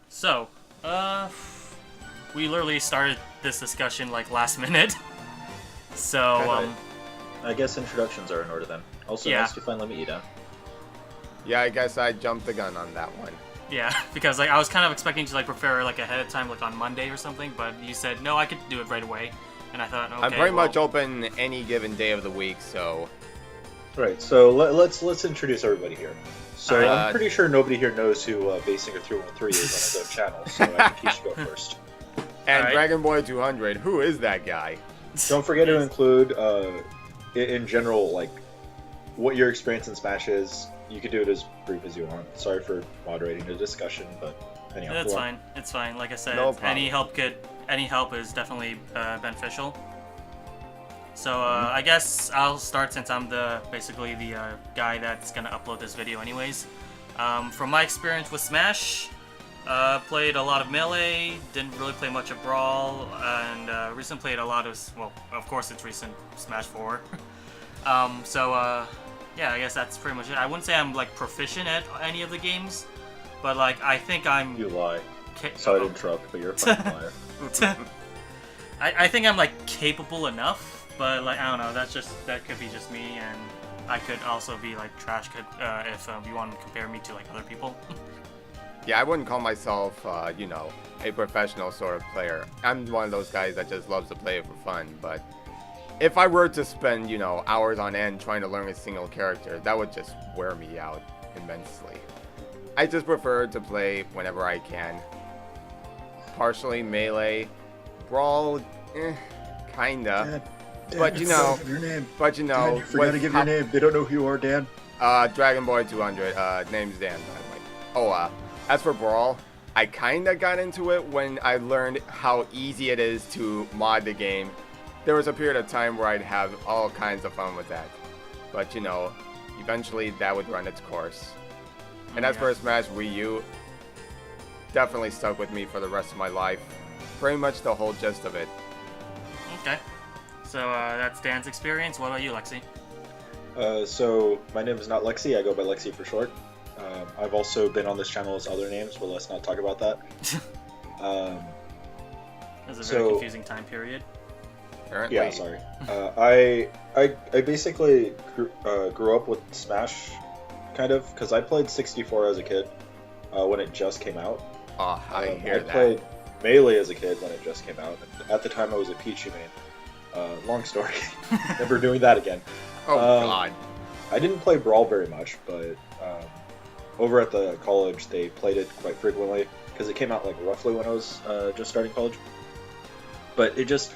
So, we literally started this discussion like last minute. So, I guess introductions are in order then. Also, Yeah. nice to finally meet you, Dan. Yeah, I guess I jumped the gun on that one. yeah, because like I was kind of expecting to like prepare like ahead of time, like on Monday or something, but you said no, I could do it right away, and I thought, okay, I'm pretty well, much open any given day of the week, so Right, so let's introduce everybody here. So Alright. I'm pretty sure nobody here knows who Basinger 313 is on his own channel, so I think he should go first. and Alright. Dragon Boy 200. Who is that guy? Don't forget to include, in general, like, what your experience in Smash is. You could do it as brief as you want. Sorry for moderating the discussion, but anyhow. That's go on. fine. It's fine. Like I said, No problem. any help is definitely beneficial. So I guess I'll start since I'm basically the guy that's gonna upload this video anyways. From my experience with Smash, played a lot of Melee, didn't really play much of Brawl, and recently played a lot of, well, of course it's recent Smash 4. Yeah, I guess that's pretty much it. I wouldn't say I'm like proficient at any of the games, but like I think I'm. You lie. ca- Sorry to interrupt, but you're a fucking liar. I think I'm like capable enough, but like I don't know. That could be just me, and I could also be like trash if you want to compare me to like other people. Yeah, I wouldn't call myself, a professional sort of player. I'm one of those guys that just loves to play it for fun, but if I were to spend, hours on end trying to learn a single character, that would just wear me out immensely. I just prefer to play whenever I can. Partially Melee, Brawl, kinda. But your name. But Dan, you forgot to give your name. They don't know who you are, Dan. Dragon Boy 200, name's Dan, by the way. Oh, as for Brawl, I kinda got into it when I learned how easy it is to mod the game. There was a period of time where I'd have all kinds of fun with that. But, eventually that would run its course. And as for Smash Wii U, definitely stuck with me for the rest of my life. Pretty much the whole gist of it. Okay, so that's Dan's experience. What about you, Lexi? So my name is not Lexi. I go by Lexi for short. I've also been on this channel as other names, but let's not talk about that. It was a very So- confusing time period. Apparently. Yeah, sorry. I basically grew up with Smash, kind of, because I played 64 as a kid when it just came out. Oh, I hear I that. played Melee as a kid when it just came out. At the time, I was a Pichu main. Long story. Never doing that again. Oh, God. I didn't play Brawl very much, but over at the college, they played it quite frequently because it came out like roughly when I was just starting college. But it just,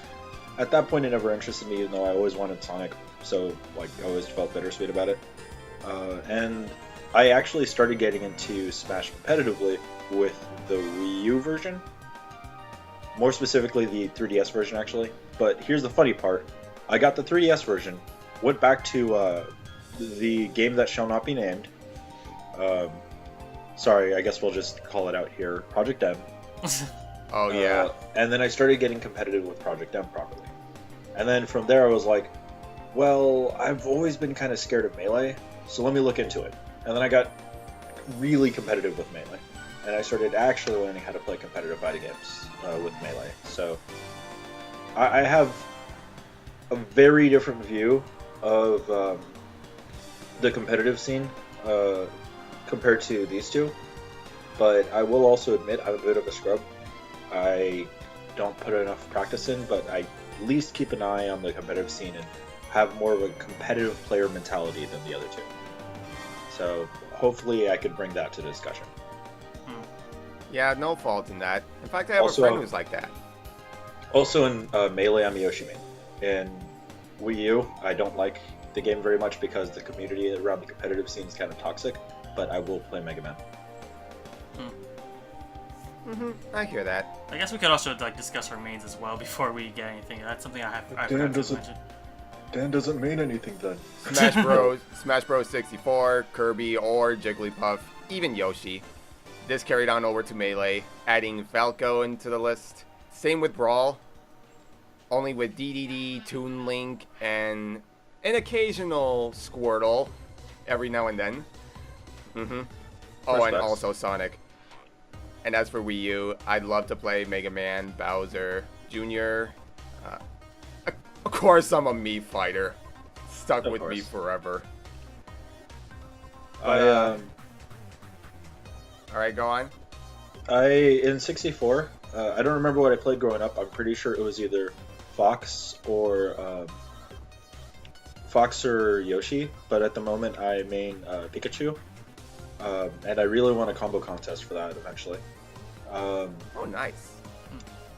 at that point, it never interested me, even though I always wanted Sonic. So like, I always felt bittersweet about it. And I actually started getting into Smash competitively with the Wii U version. More specifically, the 3DS version, actually. But here's the funny part. I got the 3DS version, went back to the game that shall not be named. Sorry, I guess we'll just call it out here. Project M. Oh, yeah. And then I started getting competitive with Project M properly. And then from there I was like, well, I've always been kind of scared of Melee, so let me look into it. And then I got really competitive with Melee. And I started actually learning how to play competitive fighting games with Melee. So I have a very different view of the competitive scene compared to these two. But I will also admit I'm a bit of a scrub. I don't put enough practice in, but I at least keep an eye on the competitive scene and have more of a competitive player mentality than the other two. So hopefully I could bring that to the discussion. Yeah, no fault in that. In fact, I have Also, a friend who's like that. Also in Melee, I'm Yoshi main. In Wii U, I don't like the game very much because the community around the competitive scene is kind of toxic, but I will play Mega Man. I hear that. I guess we could also like discuss our mains as well before we get anything. That's something I Dan forgot to doesn't- mention. Dan doesn't mean anything then. Smash Bros 64, Kirby, or Jigglypuff, even Yoshi. This carried on over to Melee, adding Falco into the list. Same with Brawl, only with DDD, Toon Link, and an occasional Squirtle every now and then. Oh, and Respects. also Sonic. And as for Wii U, I'd love to play Mega Man, Bowser, Jr. Uh, of course, I'm a Mii fighter. Stuck with me forever. All right, go on. In 64, I don't remember what I played growing up. I'm pretty sure it was either Fox or Yoshi, but at the moment I main Pikachu, and I really want a combo contest for that eventually. Oh, nice.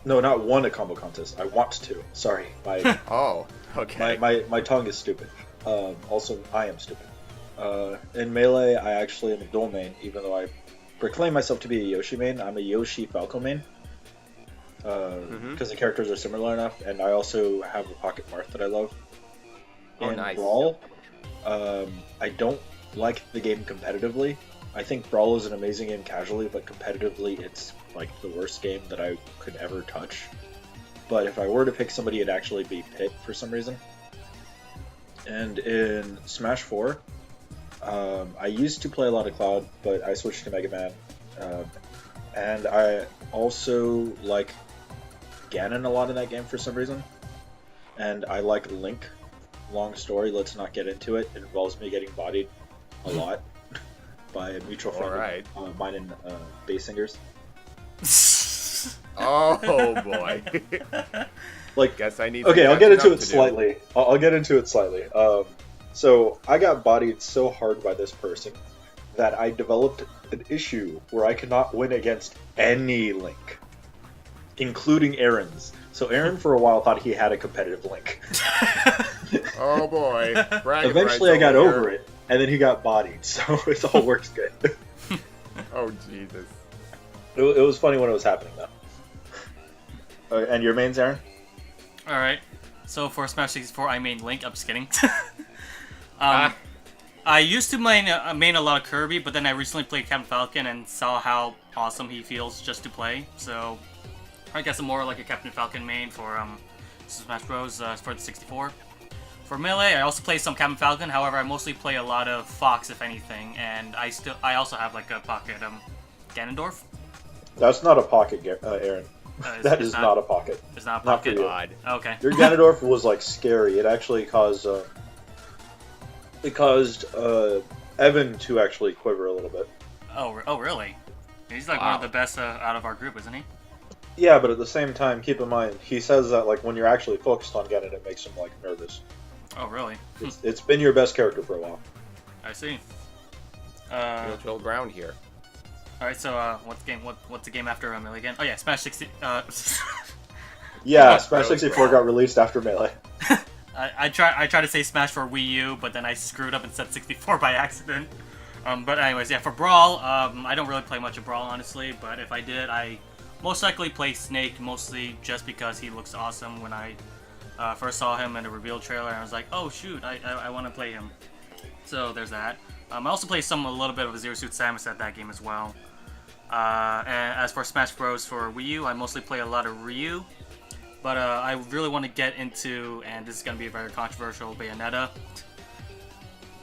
No, not won a combo contest. I want to. Sorry, my Oh, okay. my tongue is stupid. Also, I am stupid. In Melee, I actually am a dual main, even though I proclaim myself to be a Yoshi main. I'm a Yoshi Falco main. Because the characters are similar enough, and I also have a Pocket Marth that I love. Oh, In nice. Brawl, I don't like the game competitively. I think Brawl is an amazing game casually, but competitively it's like the worst game that I could ever touch. But if I were to pick somebody, it'd actually be Pit for some reason. And in Smash 4, I used to play a lot of Cloud, but I switched to Mega Man. And I also like Ganon a lot in that game for some reason. And I like Link. Long story, let's not get into it. It involves me getting bodied a lot by a mutual friend of mine and bass singers. Oh boy. Like, guess I need. Okay, I'll get into it slightly. I'll get into it slightly. So I got bodied so hard by this person that I developed an issue where I could not win against any Link, including Aaron's. So Aaron, for a while, thought he had a competitive Link. Oh boy. Eventually, I got over it, and then he got bodied, so it all works good. Oh Jesus. It was funny when it was happening, though. And your mains, Aaron? Alright, so for Smash 64, I main Link. I'm just kidding. I used to main a lot of Kirby, but then I recently played Captain Falcon and saw how awesome he feels just to play. So I guess I'm more like a Captain Falcon main for Smash Bros. For the 64. For Melee, I also play some Captain Falcon. However, I mostly play a lot of Fox, if anything, and I also have like a pocket Ganondorf. That's not a pocket, Aaron. That is not a pocket. It's not a Not for pocket. you. Okay. Your Ganondorf was like scary. It actually caused Evan to actually quiver a little bit. Oh, really? He's like one of the best out of our group, isn't he? Yeah, but at the same time, keep in mind he says that like when you're actually focused on Ganon, it makes him like nervous. Oh, really? It's been your best character for a while. I see. Neutral ground here. All right. So, what's the game after Melee again? Oh yeah, Smash 60. Yeah, Smash 64 got released after Melee. I try to say Smash for Wii U, but then I screwed up and said 64 by accident. But anyways, yeah, for Brawl, I don't really play much of Brawl, honestly. But if I did, I most likely play Snake, mostly just because he looks awesome. When I first saw him in the reveal trailer, I was like, oh shoot, I want to play him. So there's that. I also play a little bit of Zero Suit Samus at that game as well. And as for Smash Bros. For Wii U, I mostly play a lot of Ryu. But I really want to get into, and this is going to be very controversial, Bayonetta.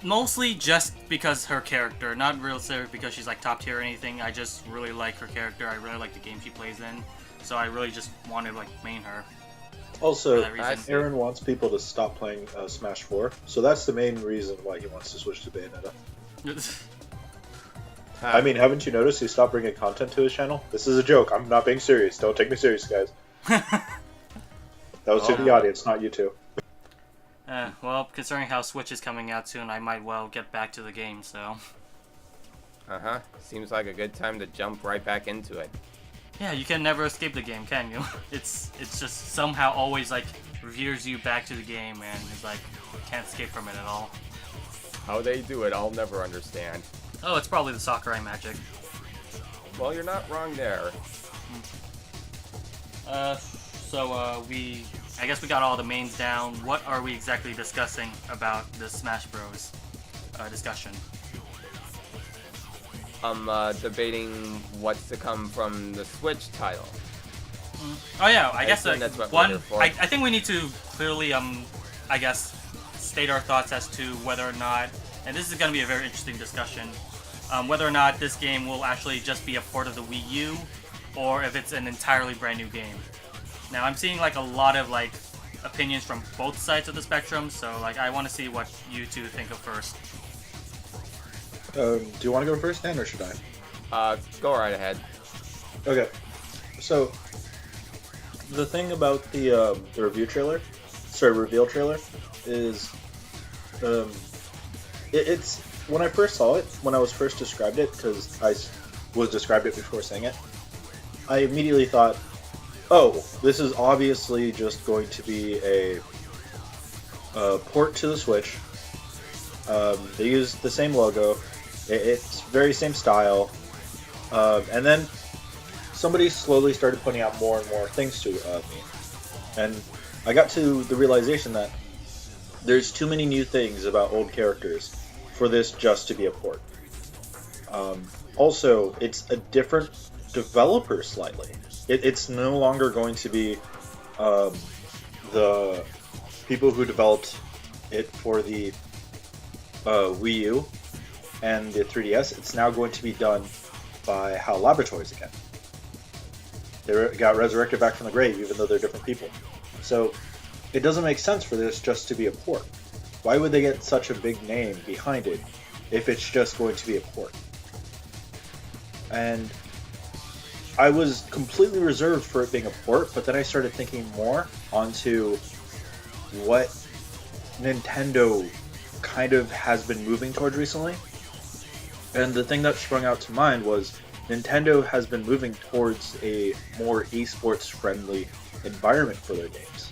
Mostly just because her character, not really because she's like top tier or anything. I just really like her character. I really like the game she plays in. So I really just want to like main her. Also, Aaron wants people to stop playing Smash 4, so that's the main reason why he wants to switch to Bayonetta. I mean, haven't you noticed he stopped bringing content to his channel? This is a joke. I'm not being serious. Don't take me serious, guys. That was to the audience, not you two. Well, considering how Switch is coming out soon, I might well get back to the game, so... Seems like a good time to jump right back into it. Yeah, you can never escape the game, can you? It's just somehow always, like, veers you back to the game, and it's like, you can't escape from it at all. How they do it, I'll never understand. Oh, it's probably the Sakurai magic. Well, you're not wrong there. I guess we got all the mains down. What are we exactly discussing about the Smash Bros. Discussion? I'm debating what's to come from the Switch title. Oh yeah, I guess that's what one. we're here for. I think we need to clearly, I guess, state our thoughts as to whether or not, and this is going to be a very interesting discussion. whether or not this game will actually just be a port of the Wii U, or if it's an entirely brand new game. Now I'm seeing like a lot of like opinions from both sides of the spectrum, so like I want to see what you two think of first. Do you want to go first, Dan, or should I? Go right ahead. Okay. So, the thing about the reveal trailer, is it's when I first saw it, when I was first described it, because I was described it before saying it, I immediately thought, oh, this is obviously just going to be a port to the Switch. They use the same logo. It's very same style. And then somebody slowly started putting out more and more things to me. And I got to the realization that there's too many new things about old characters for this just to be a port. Also, it's a different developer slightly. It's no longer going to be the people who developed it for the Wii U and the 3DS. It's now going to be done by HAL Laboratories again. They got resurrected back from the grave, even though they're different people. So it doesn't make sense for this just to be a port. Why would they get such a big name behind it if it's just going to be a port? And I was completely reserved for it being a port, but then I started thinking more onto what Nintendo kind of has been moving towards recently. And the thing that sprung out to mind was Nintendo has been moving towards a more esports friendly environment for their games.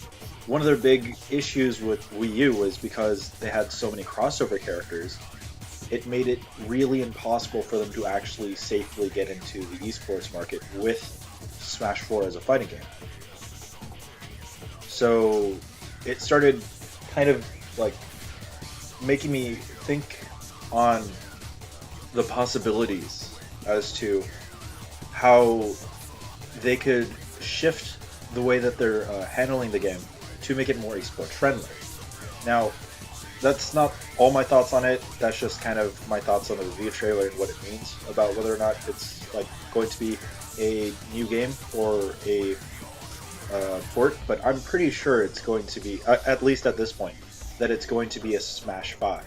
One of their big issues with Wii U was because they had so many crossover characters, it made it really impossible for them to actually safely get into the esports market with Smash 4 as a fighting game. So it started kind of like making me think on the possibilities as to how they could shift the way that they're handling the game to make it more esports friendly. Now, that's not all my thoughts on it. That's just kind of my thoughts on the review trailer and what it means about whether or not it's like going to be a new game or a port. But I'm pretty sure it's going to be, at least at this point, that it's going to be a Smash 5.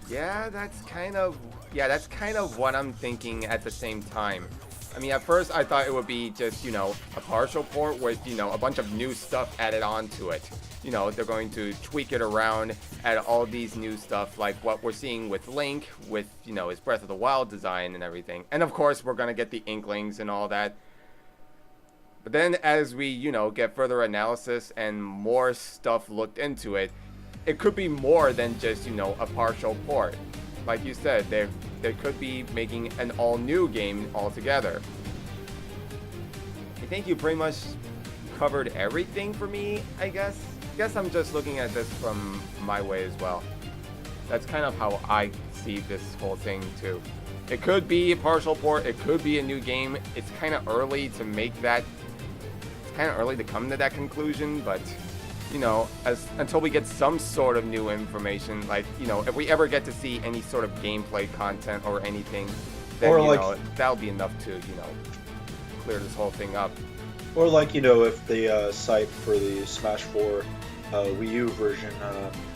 Yeah, that's kind of what I'm thinking at the same time. I mean, at first I thought it would be just, a partial port with, a bunch of new stuff added onto it. They're going to tweak it around, add all these new stuff like what we're seeing with Link, with, his Breath of the Wild design and everything. And of course, we're going to get the Inklings and all that. But then as we, get further analysis and more stuff looked into it, it could be more than just, a partial port. Like you said, they could be making an all-new game altogether. I think you pretty much covered everything for me, I guess. I guess I'm just looking at this from my way as well. That's kind of how I see this whole thing too. It could be a partial port, it could be a new game. It's kind of early to make that. It's kind of early to come to that conclusion, but until we get some sort of new information, like, if we ever get to see any sort of gameplay content or anything, then, or that'll be enough to, clear this whole thing up. Or if the site for the Smash 4 Wii U version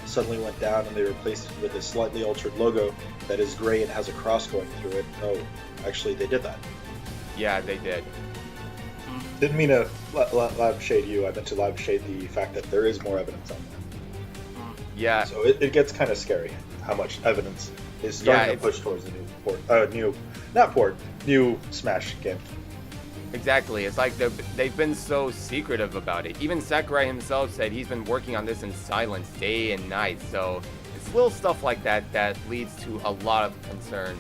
suddenly went down and they replaced it with a slightly altered logo that is gray and has a cross going through it. Oh, actually, they did that. Yeah, they did. Didn't mean to lampshade you. I meant to lampshade the fact that there is more evidence on there. Yeah. So it gets kind of scary how much evidence is starting to push towards the new Smash game. Exactly. It's like they've been so secretive about it. Even Sakurai himself said he's been working on this in silence day and night. So it's little stuff like that that leads to a lot of concern.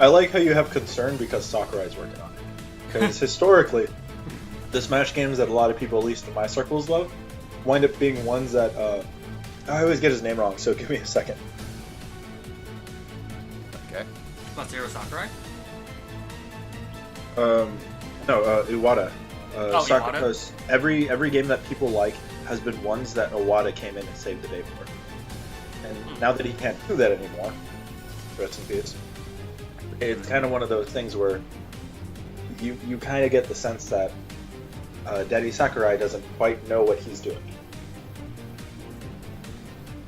I like how you have concern because Sakurai's working on it. Because historically, the Smash games that a lot of people, at least in my circles, love, wind up being ones that, I always get his name wrong, so give me a second. Okay. Zero Sakurai? No, Iwata. Iwata? Every game that people like has been ones that Iwata came in and saved the day for. And now that he can't do that anymore, bits and pieces. It's kind of one of those things where you kind of get the sense that Daddy Sakurai doesn't quite know what he's doing.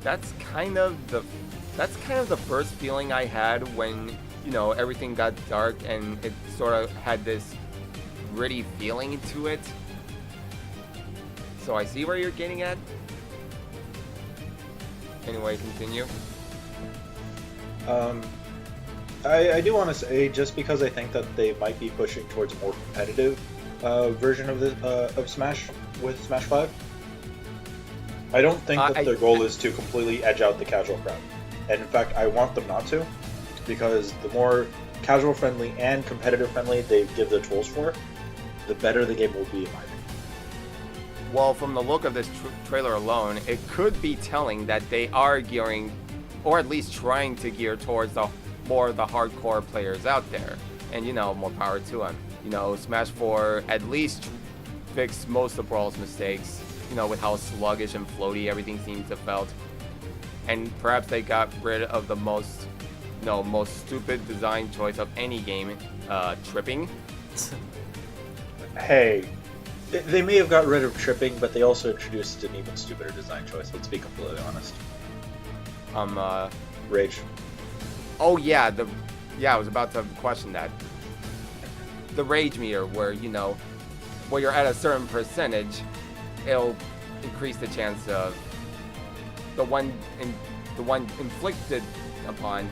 That's kind of the first feeling I had when, you know, everything got dark and it sort of had this gritty feeling to it. So I see where you're getting at. Anyway, continue. I do want to say, just because I think that they might be pushing towards a more competitive version of Smash with Smash 5, I don't think that their goal is to completely edge out the casual crowd. And in fact, I want them not to, because the more casual friendly and competitive friendly they give the tools for, the better the game will be in my opinion. Well, from the look of this trailer alone, it could be telling that they are gearing, or at least trying to gear towards the more of the hardcore players out there. And, you know, more power to them. You know, Smash 4 at least fixed most of Brawl's mistakes, you know, with how sluggish and floaty everything seems to felt. And perhaps they got rid of the most stupid design choice of any game, tripping. Hey, they may have got rid of tripping, but they also introduced an even stupider design choice, let's be completely honest. Rage. Oh yeah, I was about to question that. The rage meter, where, you know, where you're at a certain percentage, it'll increase the chance of the one inflicted upon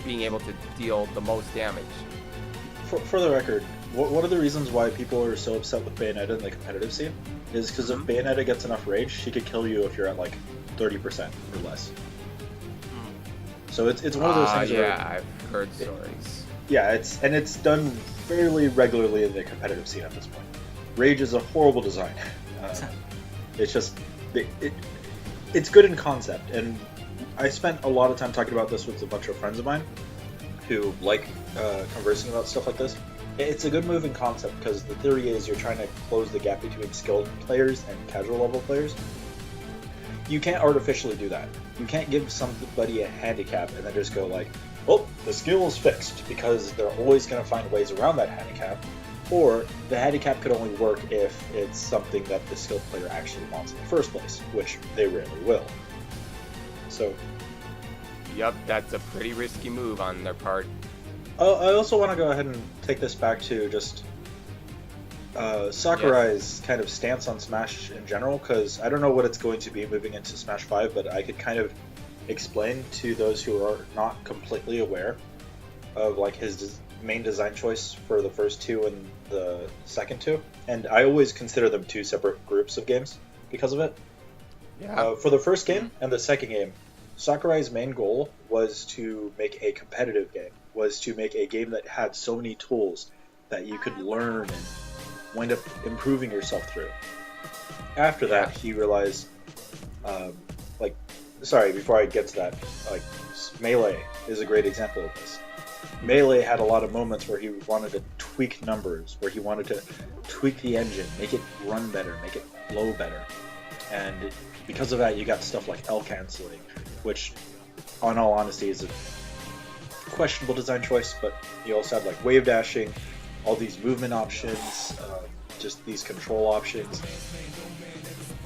being able to deal the most damage. For the record, one of the reasons why people are so upset with Bayonetta in the competitive scene is because if Bayonetta gets enough rage, she could kill you if you're at like 30% or less. So it's one of those things where... Yeah, I've heard stories. It's done fairly regularly in the competitive scene at this point. Rage is a horrible design. It's just... It's good in concept, and I spent a lot of time talking about this with a bunch of friends of mine who like conversing about stuff like this. It's a good move in concept because the theory is you're trying to close the gap between skilled players and casual level players. You can't artificially do that. You can't give somebody a handicap and then just go like, oh, the skill is fixed, because they're always going to find ways around that handicap. Or the handicap could only work if it's something that the skilled player actually wants in the first place, which they rarely will. So... Yep, that's a pretty risky move on their part. I also want to go ahead and take this back to just Sakurai's kind of stance on Smash in general, because I don't know what it's going to be moving into Smash 5, but I could kind of explain to those who are not completely aware of like his main design choice for the first two and the second two. And I always consider them two separate groups of games because of it. Yeah. For the first game and the second game, Sakurai's main goal was to make a competitive game, was to make a game that had so many tools that you could learn and wind up improving yourself through. After that, he realized, before I get to that, like, Melee is a great example of this. Melee had a lot of moments where he wanted to tweak numbers, where he wanted to tweak the engine, make it run better, make it flow better. And because of that, you got stuff like L canceling, which, on all honesty, is a questionable design choice, but you also have like wave dashing, all these movement options, just these control options.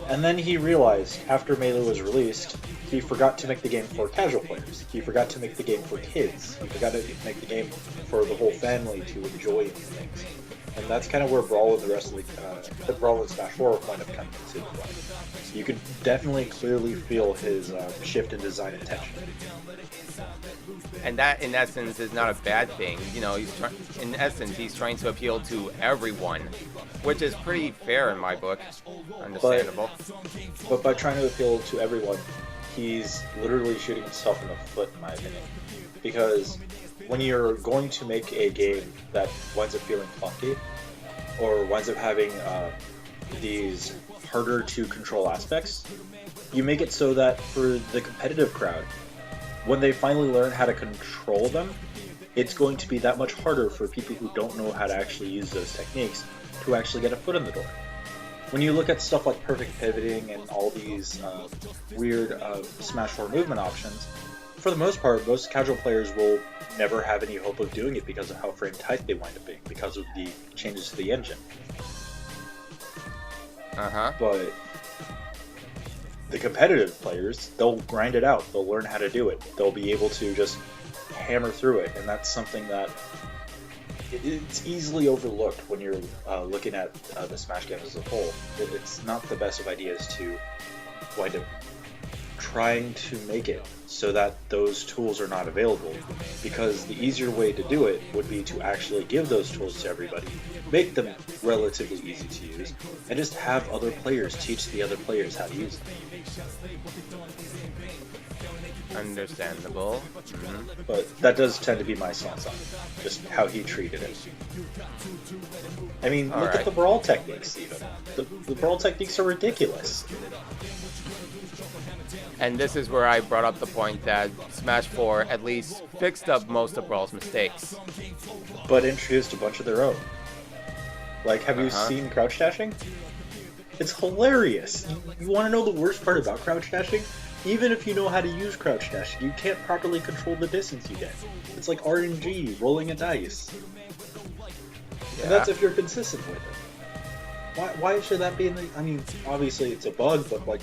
And then he realized, after Melee was released, he forgot to make the game for casual players. He forgot to make the game for kids. He forgot to make the game for the whole family to enjoy these things. And that's kind of where Brawl and the rest of the Brawl and Smash 4 kind of come into play. You could definitely clearly feel his shift in design intention. And that, in essence, is not a bad thing. You know, he's trying to appeal to everyone, which is pretty fair in my book. Understandable. But by trying to appeal to everyone, he's literally shooting himself in the foot, in my opinion. Because when you're going to make a game that winds up feeling clunky, or winds up having these harder to control aspects, you make it so that for the competitive crowd, when they finally learn how to control them, it's going to be that much harder for people who don't know how to actually use those techniques to actually get a foot in the door. When you look at stuff like perfect pivoting and all these weird Smash 4 movement options, for the most part, most casual players will never have any hope of doing it because of how frame tight they wind up being, because of the changes to the engine. But the competitive players, they'll grind it out. They'll learn how to do it. They'll be able to just hammer through it, and that's something that it's easily overlooked when you're looking at the Smash games as a whole. It's not the best of ideas to wind up trying to make it so that those tools are not available, because the easier way to do it would be to actually give those tools to everybody, make them relatively easy to use, and just have other players teach the other players how to use them. Understandable. But that does tend to be my stance on it, just how he treated it. I mean, look at the brawl techniques even. The brawl techniques are ridiculous. And this is where I brought up the point that Smash 4 at least fixed up most of Brawl's mistakes. But introduced a bunch of their own. Like, have you seen crouch dashing? It's hilarious. You want to know the worst part about crouch dashing? Even if you know how to use crouch dash, you can't properly control the distance you get. It's like RNG, rolling a dice. Yeah. And that's if you're consistent with it. Why should that be in the... I mean, obviously it's a bug, but like...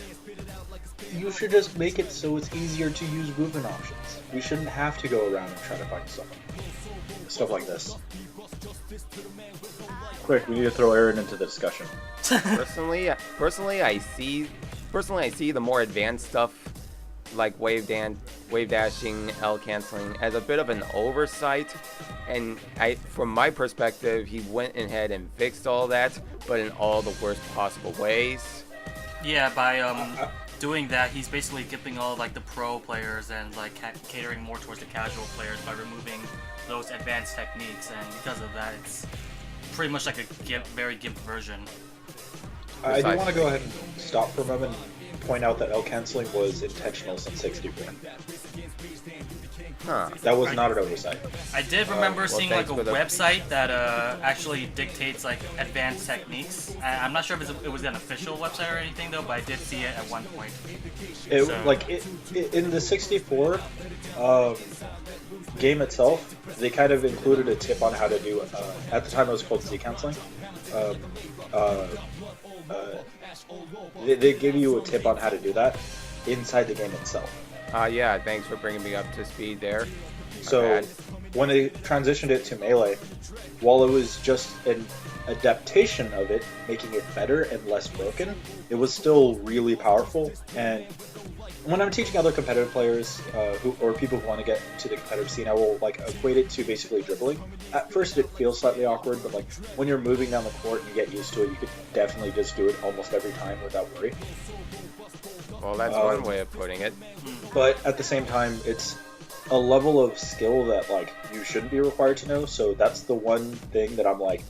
You should just make it so it's easier to use movement options. We shouldn't have to go around and try to find stuff like this. Quick, we need to throw Aaron into the discussion. Personally, I see the more advanced stuff like wave dashing, L canceling as a bit of an oversight. And from my perspective, he went ahead and fixed all that, but in all the worst possible ways. Yeah, by doing that, he's basically giving all like the pro players and like catering more towards the casual players by removing those advanced techniques, and because of that, it's pretty much like a very gimped version. I do want to go ahead and stop for a moment and point out that L canceling was intentional since 64. That was not an oversight. I did remember seeing like a website that actually dictates like advanced techniques. I'm not sure if it was an official website or anything though, but I did see it at one point. In the 64 game itself, they kind of included a tip on how to do. At the time, it was called Z canceling. They give you a tip on how to do that inside the game itself. Yeah, thanks for bringing me up to speed there. So, when they transitioned it to Melee, while it was just an adaptation of it, making it better and less broken, it was still really powerful. And when I'm teaching other competitive players or people who want to get to the competitive scene, I will like equate it to basically dribbling. At first, it feels slightly awkward, but like when you're moving down the court and you get used to it, you could definitely just do it almost every time without worry. Well, that's one way of putting it. But at the same time, it's a level of skill that like you shouldn't be required to know. So that's the one thing that I'm like,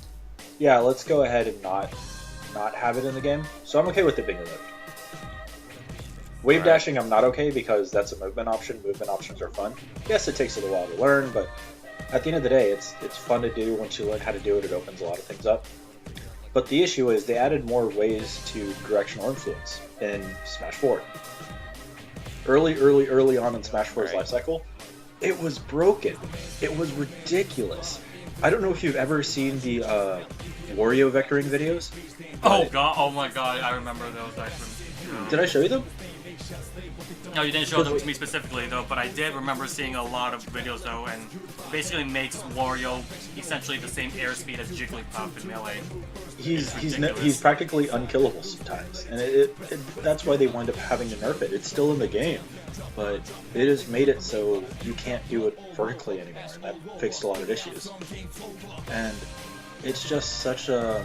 yeah, let's go ahead and not have it in the game. So I'm okay with it being removed. Wave dashing, I'm not okay because that's a movement option. Movement options are fun. Yes, it takes a little while to learn, but at the end of the day, it's fun to do. Once you learn how to do it, it opens a lot of things up. But the issue is they added more ways to directional influence in Smash 4. Early on in Smash 4's life cycle, it was broken. It was ridiculous. I don't know if you've ever seen the Wario vectoring videos. Oh my god, I remember those actually. Did I show you them? No, you didn't show them to me specifically though, but I did remember seeing a lot of videos though, and basically makes Wario essentially the same airspeed as Jigglypuff in Melee. He's practically unkillable sometimes, and that's why they wind up having to nerf it. It's still in the game, but it has made it so you can't do it vertically anymore, and that fixed a lot of issues. And it's just such a...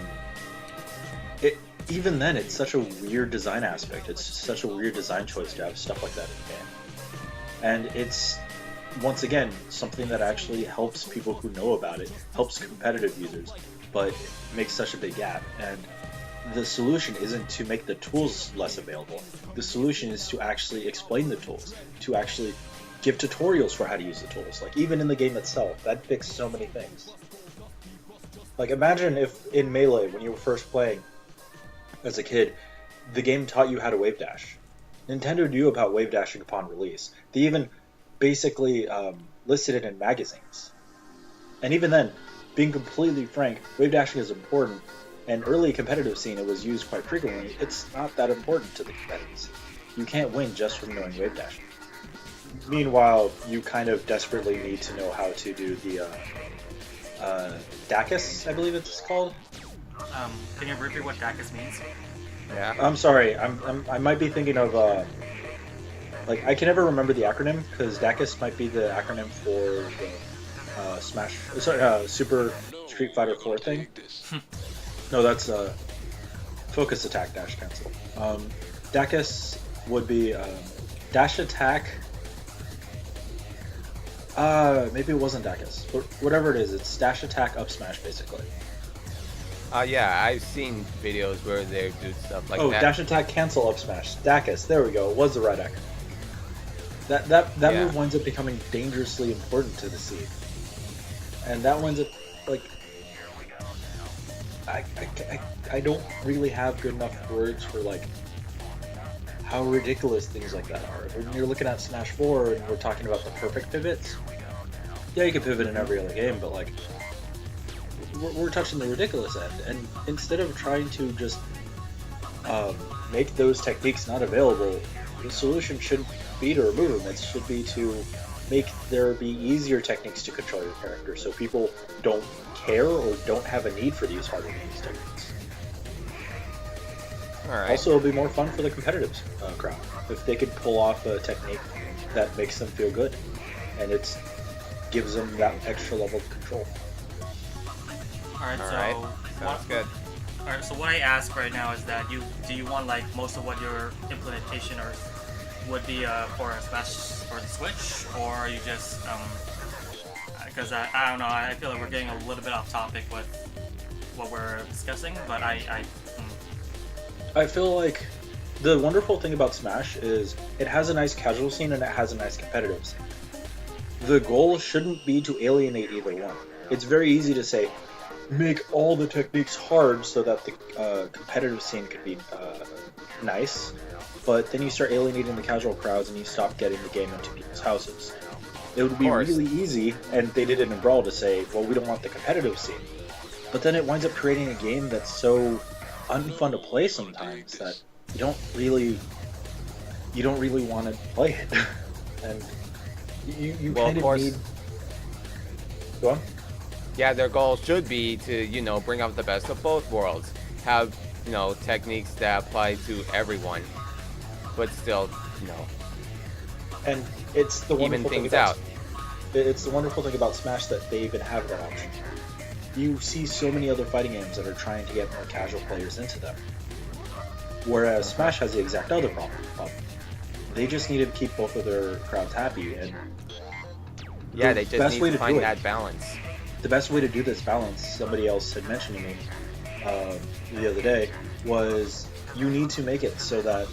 Even then, it's such a weird design aspect. It's just such a weird design choice to have stuff like that in the game. And it's, once again, something that actually helps people who know about it, helps competitive users, but makes such a big gap. And the solution isn't to make the tools less available. The solution is to actually explain the tools, to actually give tutorials for how to use the tools. Like, even in the game itself, that fixed so many things. Like, imagine if in Melee, when you were first playing, as a kid, the game taught you how to wave dash. Nintendo knew about wave dashing upon release. They even basically listed it in magazines. And even then, being completely frank, wave dashing is important. And early competitive scene, it was used quite frequently. It's not that important to the competitive scene. You can't win just from knowing wave dashing. Meanwhile, you kind of desperately need to know how to do the Dacus, I believe it's called. Can you repeat what DACUS means? Yeah. I'm sorry, I might be thinking of like I can never remember the acronym because Dacus might be the acronym for the Super Street Fighter 4 thing. No, that's focus attack dash cancel. Dacus would be dash attack. Maybe it wasn't Dacus, but whatever it is, it's dash attack up smash basically. Yeah, I've seen videos where they do stuff like that. Oh, dash attack cancel up smash. Dacus, there we go. It was the right acronym. That move winds up becoming dangerously important to the scene, and that winds up like I don't really have good enough words for like how ridiculous things like that are. When you're looking at Smash 4 and we're talking about the perfect pivots, yeah, you can pivot in every other game, but like we're touching the ridiculous end. And instead of trying to just make those techniques not available, the solution shouldn't be to remove them. It should be to make there be easier techniques to control your character, so people don't care or don't have a need for these harder to use techniques. Alright. Also, it'll be more fun for the competitive crowd if they could pull off a technique that makes them feel good, and it gives them that extra level of control. Alright, Sounds good. Alright, so what I ask right now is that do you want like most of what your implementation or would be for a Smash for the Switch, or are you just because I don't know, I feel like we're getting a little bit off topic with what we're discussing, but I feel like the wonderful thing about Smash is it has a nice casual scene and it has a nice competitive scene. The goal shouldn't be to alienate either one. It's very easy to say, make all the techniques hard so that the competitive scene could be nice, but then you start alienating the casual crowds and you stop getting the game into people's houses. It would be really easy, and they did it in Brawl, to say, well, we don't want the competitive scene. But then it winds up creating a game that's so unfun to play sometimes that you don't really want to play it. And you kind of need... Go on? Yeah, their goal should be to, bring out the best of both worlds. Have, techniques that apply to everyone. But still, And it's the wonderful things thing about, out. It's the wonderful thing about Smash that they even have that option. You see so many other fighting games that are trying to get more casual players into them. Whereas Smash has the exact other problem. They just need to keep both of their crowds happy, and yeah, they just need to find that balance. The best way to do this balance, somebody else had mentioned to me the other day, was you need to make it so that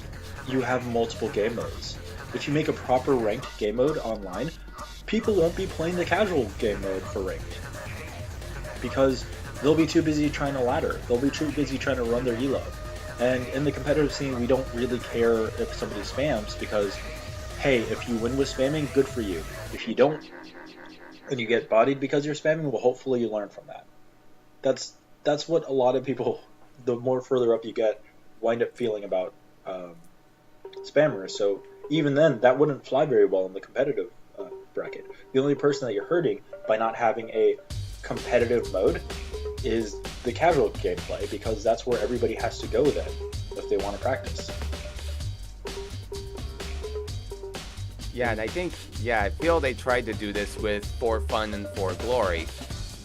you have multiple game modes. If you make a proper ranked game mode online, people won't be playing the casual game mode for ranked, because they'll be too busy trying to ladder. They'll be too busy trying to run their elo. And in the competitive scene, we don't really care if somebody spams, because, hey, if you win with spamming, good for you. If you don't, and you get bodied because you're spamming, well, hopefully you learn from that. That's what a lot of people, the more further up you get, wind up feeling about spammers. So even then, that wouldn't fly very well in the competitive bracket. The only person that you're hurting by not having a competitive mode is the casual gameplay, because that's where everybody has to go then if they want to practice. Yeah, and I feel they tried to do this with For Fun and For Glory,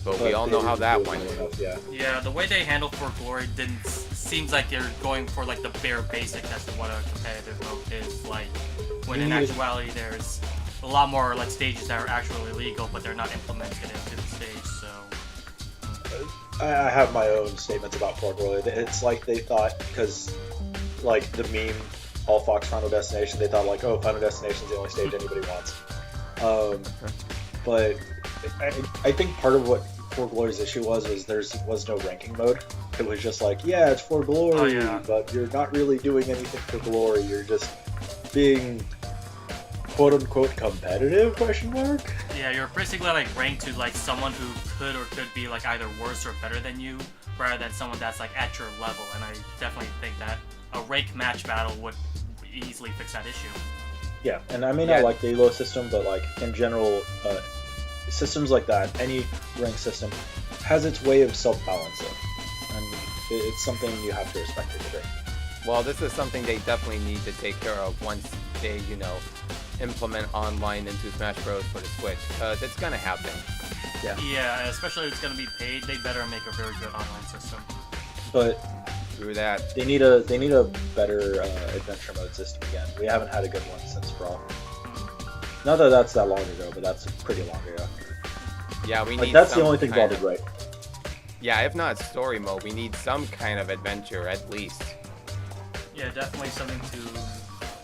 but we all know how that went. Yeah, the way they handle For Glory seems like they're going for like the bare basics as to what a competitive mode is like, when in actuality there's a lot more like stages that are actually legal, but they're not implemented into the stage. So I have my own statements about For Glory. It's like they thought, because like the meme All Fox Final Destination, they thought like, oh, Final Destination's the only stage anybody wants. But I think part of what For Glory's issue was there was no ranking mode. It was just like, yeah, it's For Glory, but you're not really doing anything for glory. You're just being quote-unquote competitive question mark. Yeah, you're basically like ranked to like someone who could be like either worse or better than you, rather than someone that's like at your level. And I definitely think that a rank match battle would easily fix that issue. Yeah, and I may not like the Elo system, but like in general, systems like that, any rank system, has its way of self-balancing, and it's something you have to respect it today. Well, this is something they definitely need to take care of once they, implement online into Smash Bros. For the Switch, because it's gonna happen. Yeah, especially if it's gonna be paid, they better make a very good online system. But through that, they need a better adventure mode system again. We haven't had a good one since Brawl. Not that that's that long ago, but that's pretty long ago. Yeah, we like, need. That's the only thing Brawl did right. Yeah, if not story mode, we need some kind of adventure at least. Yeah, definitely something to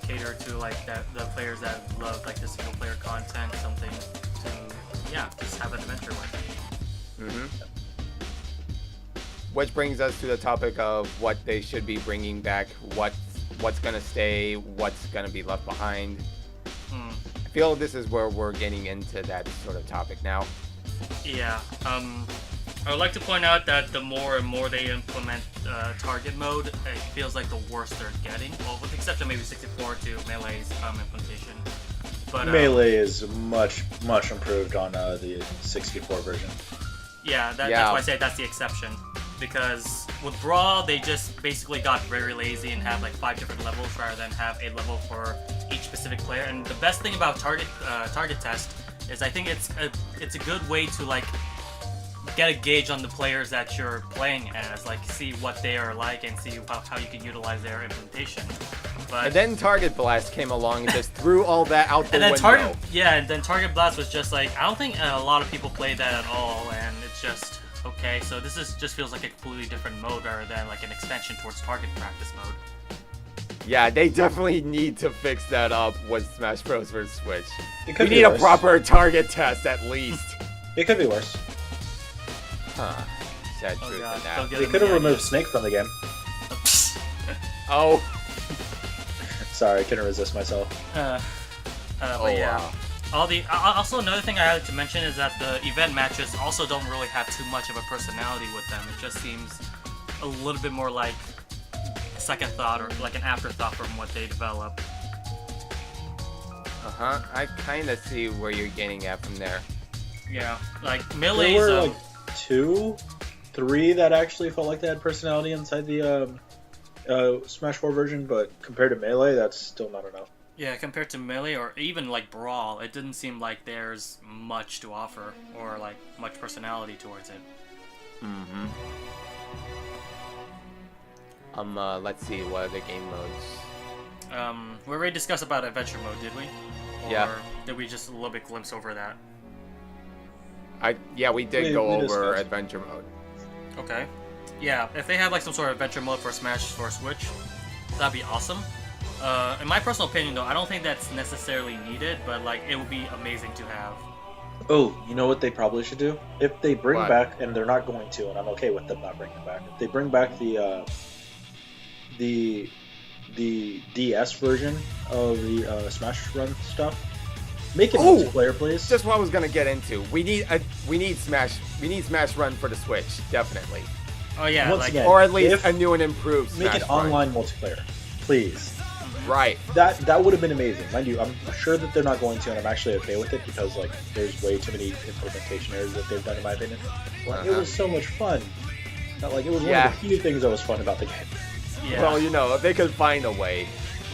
cater to like the players that love like the single player content, something to just have an adventure with. Which brings us to the topic of what they should be bringing back, what's gonna stay, what's gonna be left behind. I feel this is where we're getting into that sort of topic now. Yeah. I would like to point out that the more and more they implement target mode, it feels like the worse they're getting. Well, with the exception of maybe 64 to Melee's implementation. But Melee is much improved on the 64 version. Yeah, that's why I say that's the exception. Because with Brawl, they just basically got very lazy and have like 5 different levels rather than have a level for each specific player. And the best thing about target test is I think it's a good way to like get a gauge on the players that you're playing as, like see what they are like and see how you can utilize their implementation. But and then Target Blast came along and just threw all that out the window. And then Target Blast was just like, I don't think a lot of people play that at all, and it's just okay. So this just feels like a completely different mode rather than like an extension towards target practice mode. Yeah, they definitely need to fix that up with Smash Bros. For Switch. We need a proper target test at least. It could be worse. Huh. Sad truth in that. They could have removed Snake from the game. Oh. Sorry, I couldn't resist myself. But yeah. Also, another thing I like to mention is that the event matches also don't really have too much of a personality with them. It just seems a little bit more like a second thought or like an afterthought from what they develop. I kind of see where you're getting at from there. Yeah, like Melee's. There were like 2, 3 that actually felt like they had personality inside the Smash 4 version, but compared to Melee, that's still not enough. Yeah, compared to Melee or even like Brawl, it didn't seem like there's much to offer or like much personality towards it. Let's see, what other game modes? We already discussed about adventure mode, did we? Or did we just a little bit glimpse over that? We did go over adventure mode. Okay. Yeah, if they have like some sort of adventure mode for Smash for Switch, that'd be awesome. In my personal opinion, though, I don't think that's necessarily needed, but like it would be amazing to have. Oh, you know what they probably should do? If they bring back, and they're not going to, and I'm okay with them not bringing it back. If they bring back the DS version of the Smash Run stuff, make it multiplayer, please. Just what I was gonna get into. We need Smash Run for the Switch, definitely. Oh yeah, Once again, or at least a new and improved Smash Make it Run. online multiplayer, please. Right. That would have been amazing. Mind you, I'm sure that they're not going to, and I'm actually okay with it because like there's way too many implementation errors that they've done in my opinion. But it was so much fun. It was one of the few things that was fun about the game. Yeah. Well, if they could find a way,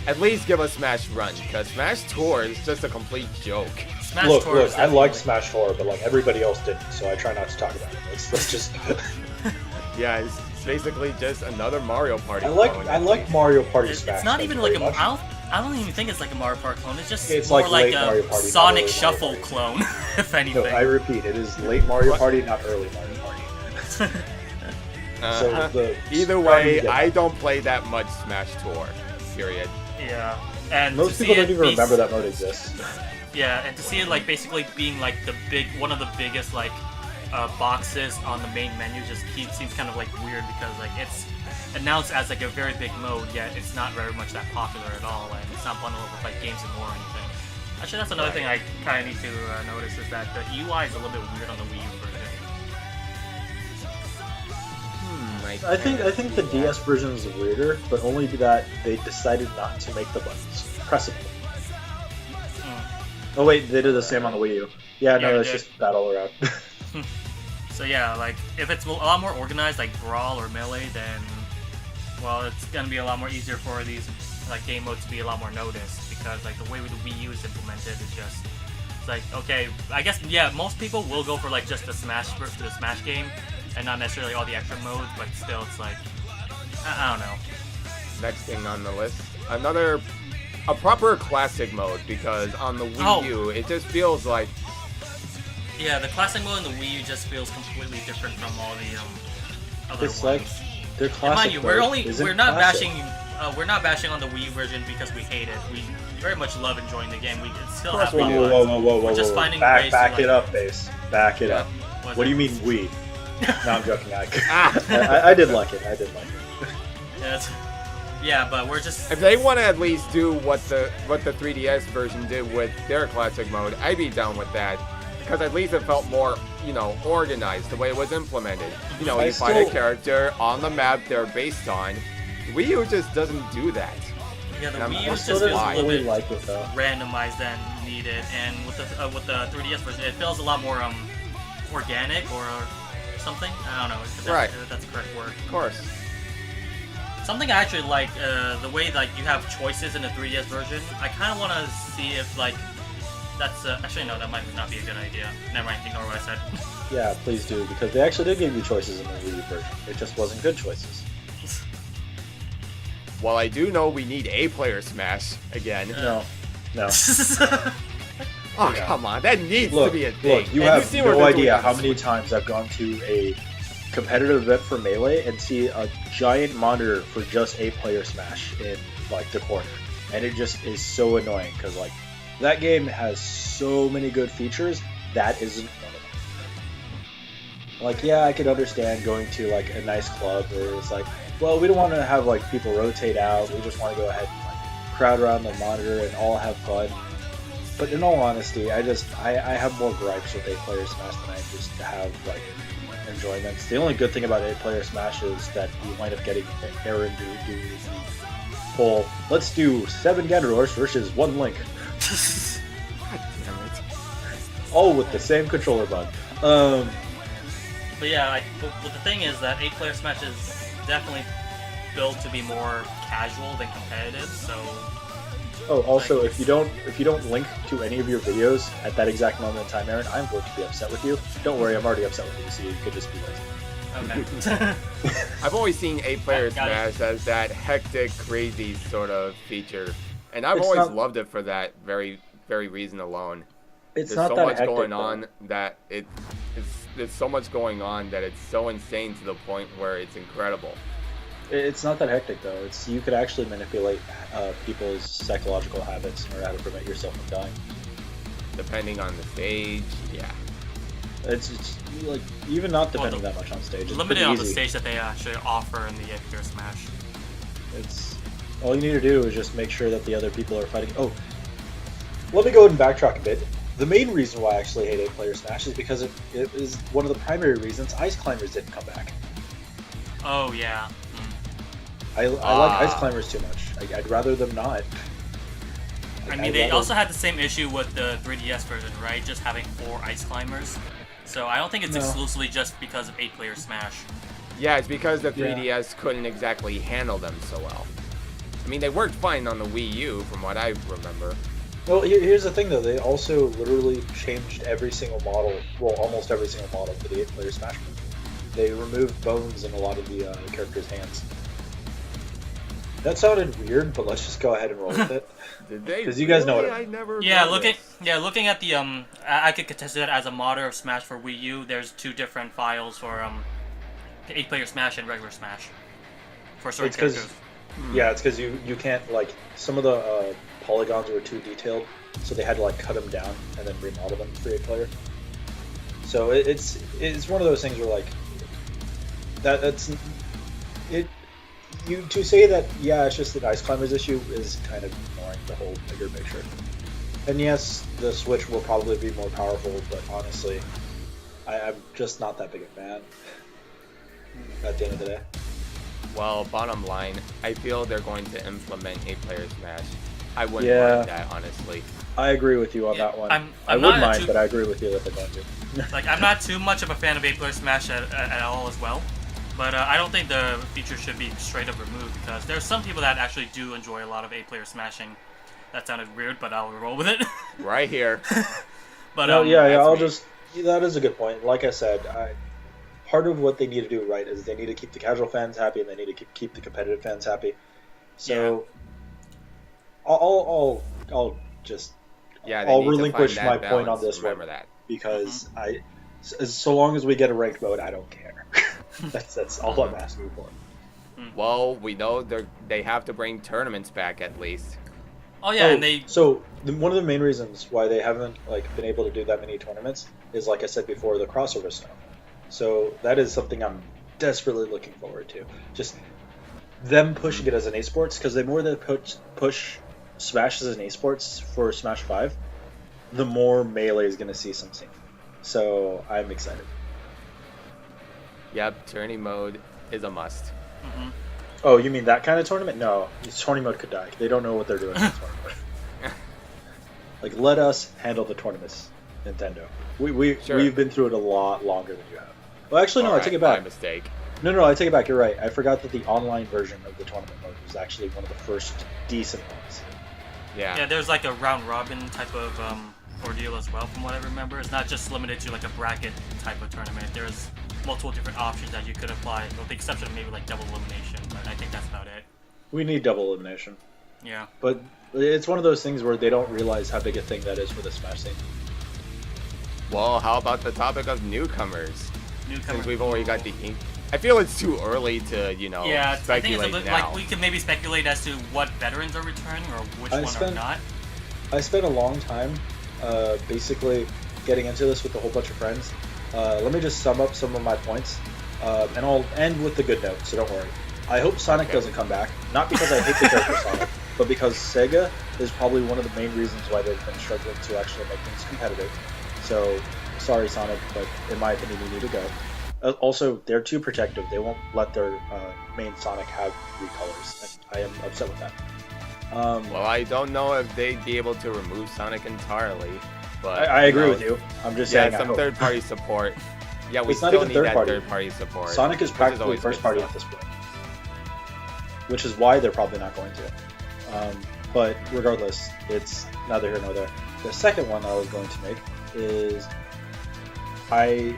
at least give us Smash Run, because Smash Tour is just a complete joke. Look, I like Smash 4, but like everybody else didn't, so I try not to talk about it. Let's just. Yeah, it's basically just another Mario Party. I like Mario Party Smash. It's not even like I don't even think it's like a Mario Party clone. It's just more like Mario a Party, Sonic Shuffle clone, if anything. No, I repeat, it is late Mario Party, not early Mario Party. Either way, I don't play that much Smash Tour. Period. Yeah, and most people don't even remember that mode exists. Yeah, and to see it like basically being like one of the biggest like boxes on the main menu just seems kind of like weird because like it's announced as like a very big mode, yet it's not very much that popular at all, and it's not bundled with like games and more or anything. Actually, that's another thing I kind of need to notice is that the UI is a little bit weird on the Wii U version. I think the DS version is weirder, but only that they decided not to make the buttons pressable. Oh wait, they did the same on the Wii U. Yeah, no, it's just battle around. So yeah, like if it's a lot more organized, like Brawl or Melee, then well, it's gonna be a lot more easier for these like game modes to be a lot more noticed because like the way the Wii U is implemented is just it's like okay, I guess yeah, most people will go for like just the Smash game and not necessarily all the extra modes, but still it's like I don't know. Next thing on the list, a proper classic mode, because on the Wii U it just feels like yeah, the classic mode in the Wii U just feels completely different from all the other it's ones. Like their classic mind you, we're not classic. bashing on the Wii U version because we hate it. We very much love enjoying the game. We still have Whoa, We're just finding ways back to it up, base. Back it up. What do you mean we? No, I'm joking. I did like it. Yeah, but we're just if they want to at least do what the 3DS version did with their classic mode, I'd be down with that. Because at least it felt more, organized the way it was implemented. You find a character on the map they're based on. Wii U just doesn't do that. Yeah, the Wii U just feels a little bit like it, randomized than needed, and with the 3DS version, it feels a lot more organic or something. I don't know if that's the correct word. Of course. Something I actually like the way like you have choices in the 3DS version. I kind of want to see if like. That's actually no, that might not be a good idea. Never mind, ignore what I said. Yeah, please do, because they actually did give you choices in the Wii U version. It just wasn't good choices. Well, I do know we need a player smash again. No. Oh, come on, that needs to be a thing. Look, you have no idea how many times I've gone to a competitive event for Melee and see a giant monitor for just a player smash in like the corner, and it just is so annoying because like. That game has so many good features, that isn't one of them. Like, yeah, I could understand going to, like, a nice club where it's like, well, we don't want to have, like, people rotate out, we just want to go ahead and, like, crowd around the monitor and all have fun. But in all honesty, I have more gripes with 8-player Smash than I just have, like, enjoyments. The only good thing about 8-player Smash is that you wind up getting Aaron to do the whole, let's do 7 Ganondorfs versus 1 Link. God damn it. All with the same controller button. But yeah, but the thing is that 8-player Smash is definitely built to be more casual than competitive. So. Oh, also, if you don't link to any of your videos at that exact moment in time, Aaron, I'm going to be upset with you. Don't worry, I'm already upset with you, so you could just be lazy. Okay. I've always seen 8-player Smash as that hectic, crazy sort of feature. And I've always loved it for that very, very reason alone. There's so much going on that there's so much going on that it's so insane to the point where it's incredible. It's not that hectic though. You could actually manipulate people's psychological habits in order to prevent yourself from dying. Depending on the stage, yeah. It's like even not depending that much on stage. It's limited on the easy. stage that they actually offer in the 8-player Smash. It's all you need to do is just make sure that the other people are fighting. Oh, let me go ahead and backtrack a bit. The main reason why I actually hate 8-player Smash is because it is one of the primary reasons Ice Climbers didn't come back. Oh yeah. I like Ice Climbers too much. I'd rather them not. I mean, they also had the same issue with the 3DS version, right? Just having 4 Ice Climbers. So I don't think it's exclusively just because of 8-player Smash. Yeah, it's because the 3DS couldn't exactly handle them so well. I mean, they worked fine on the Wii U, from what I remember. Well, here's the thing, though. They also literally changed every single model, well, almost every single model for the 8-player Smash mode. They removed bones in a lot of the characters' hands. That sounded weird, but let's just go ahead and roll with it. Did they? Because you guys know what I never. Looking at the I could contest it as a modder of Smash for Wii U. There's 2 different files for 8-player Smash and regular Smash for certain characters. Yeah, it's because you can't, like, some of the polygons were too detailed, so they had to, like, cut them down and then remodel them for 8-player. So it's one of those things where, like, to say that, yeah, it's just an Ice Climbers issue is kind of ignoring the whole bigger picture. And yes, the Switch will probably be more powerful, but honestly, I'm just not that big a fan at the end of the day. Well, bottom line, I feel they're going to implement 8-player Smash. I wouldn't Yeah. mind that, honestly. I agree with you on that one. I'm I not wouldn't mind, too- but I agree with you that they're going to. Like, I'm not too much of a fan of 8-player Smash at all as well. But I don't think the feature should be straight up removed because there's some people that actually do enjoy a lot of 8-player smashing. That sounded weird, but I'll roll with it. Right here. But No, yeah, that's I'll me. just. That is a good point. Like I said, part of what they need to do right is they need to keep the casual fans happy and they need to keep the competitive fans happy. So, I'll just Yeah, they I'll need to relinquish find my that point on balance. this Remember one that. because so long as we get a ranked mode, I don't care. that's all I'm asking for. Well, we know they have to bring tournaments back at least. oh yeah, and they So one of the main reasons why they haven't been able to do that many tournaments is, like I said before, the crossover stuff. So that is something I'm desperately looking forward to. Just them pushing it as an esports, because the more they push Smash as an esports for Smash 5, the more Melee is going to see some scene. So I'm excited. Yep, tourney mode is a must. Oh, you mean that kind of tournament? No, tourney mode could die. They don't know what they're doing in tourney mode. Let us handle the tournaments, Nintendo. Sure. We've been through it a lot longer than you have. Well, actually, no, I Alright, take it my back. mistake. No, I take it back. You're right. I forgot that the online version of the tournament mode was actually one of the first decent ones. yeah, there's like a round robin type of ordeal as well, from what I remember. It's not just limited to like a bracket type of tournament. There's multiple different options that you could apply, with the exception of maybe like double elimination. But I think that's about it. We need double elimination. Yeah. But it's one of those things where they don't realize how big a thing that is for the Smash scene. Well, how about the topic of newcomers? Newcomer. Since we've already got the ink. I feel it's too early to, Yeah, I think speculate it's a bit, now. like we could maybe speculate as to what veterans are returning or which one are not. I spent a long time basically getting into this with a whole bunch of friends. Let me just sum up some of my points, and I'll end with the good note, so don't worry. I hope Sonic doesn't come back, not because I hate the character Sonic, but because Sega is probably one of the main reasons why they've been struggling to actually make things competitive. So, sorry Sonic, but in my opinion you need to go. Also, they're too protective. They won't let their main Sonic have recolors, and I am upset with that. Well, I don't know if they'd be able to remove Sonic entirely, but I agree with you. I'm just saying. I some hope. third-party support. Yeah, we It's not still even need that third-party. third-party support. Sonic is which practically always first good party stuff. at this point, which is why they're probably not going to. But regardless, it's neither here nor there. The second one I was going to make is I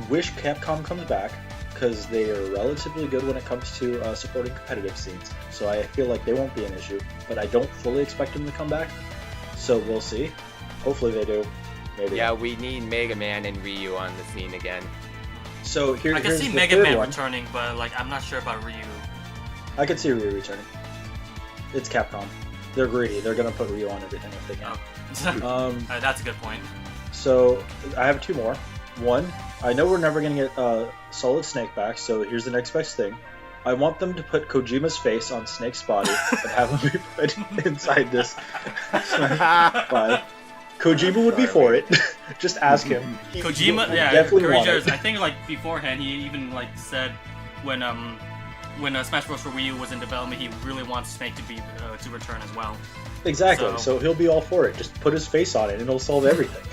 wish Capcom comes back because they are relatively good when it comes to supporting competitive scenes. So I feel like they won't be an issue, but I don't fully expect them to come back. So we'll see. Hopefully they do. Maybe. Yeah, we need Mega Man and Ryu on the scene again. So I can here's see the Mega third Man one. returning, but like I'm not sure about Ryu. I could see Ryu returning. It's Capcom. They're greedy. They're gonna put Ryu on everything if they can. Oh. That's a good point. So I have two more. One, I know we're never gonna get Solid Snake back, so here's the next best thing. I want them to put Kojima's face on Snake's body and have him be put inside this Smash 5. Kojima would be for it. Just ask him. Kojima, He yeah, definitely want Kojima, it. I think like beforehand he even like said when Smash Bros for Wii U was in development, he really wants Snake to return as well. Exactly. So he'll be all for it. Just put his face on it, and it'll solve everything.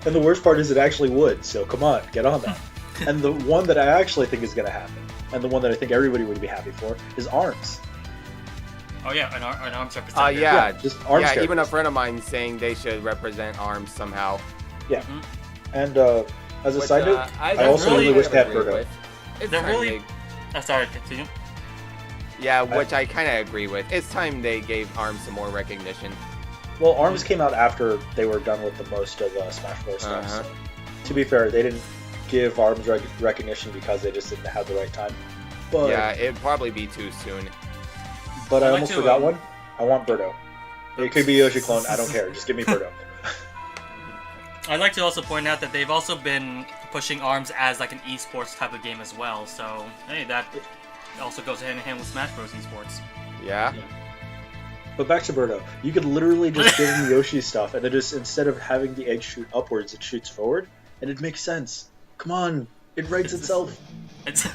And the worst part is it actually would. So come on, get on that. And the one that I actually think is going to happen, and the one that I think everybody would be happy for, is ARMS. Oh yeah, an arms representative. Yeah, just ARMS yeah. Even a characters. friend of mine saying they should represent ARMS somehow. Yeah. Mhm. And as a Which, side note, I also really wish they had agree Birdo. with. It's They're time really. Sorry, continue. yeah, which I kind of agree with. It's time they gave ARMS some more recognition. Well, ARMS came out after they were done with the most of Smash Bros. Stuff. Uh-huh. So, to be fair, they didn't give ARMS recognition because they just didn't have the right time. But, Yeah, it'd probably be too soon. but I I'd like almost to, forgot one. I want Birdo. It could be Yoshi clone. I don't care. Just give me Birdo. I'd like to also point out that they've also been pushing ARMS as like an esports type of game as well. So hey, that also goes hand in hand with Smash Bros. Esports. Yeah. But back to Birdo. You could literally just give him Yoshi stuff, and then just instead of having the egg shoot upwards, it shoots forward, and it makes sense. Come on, it writes itself. It's.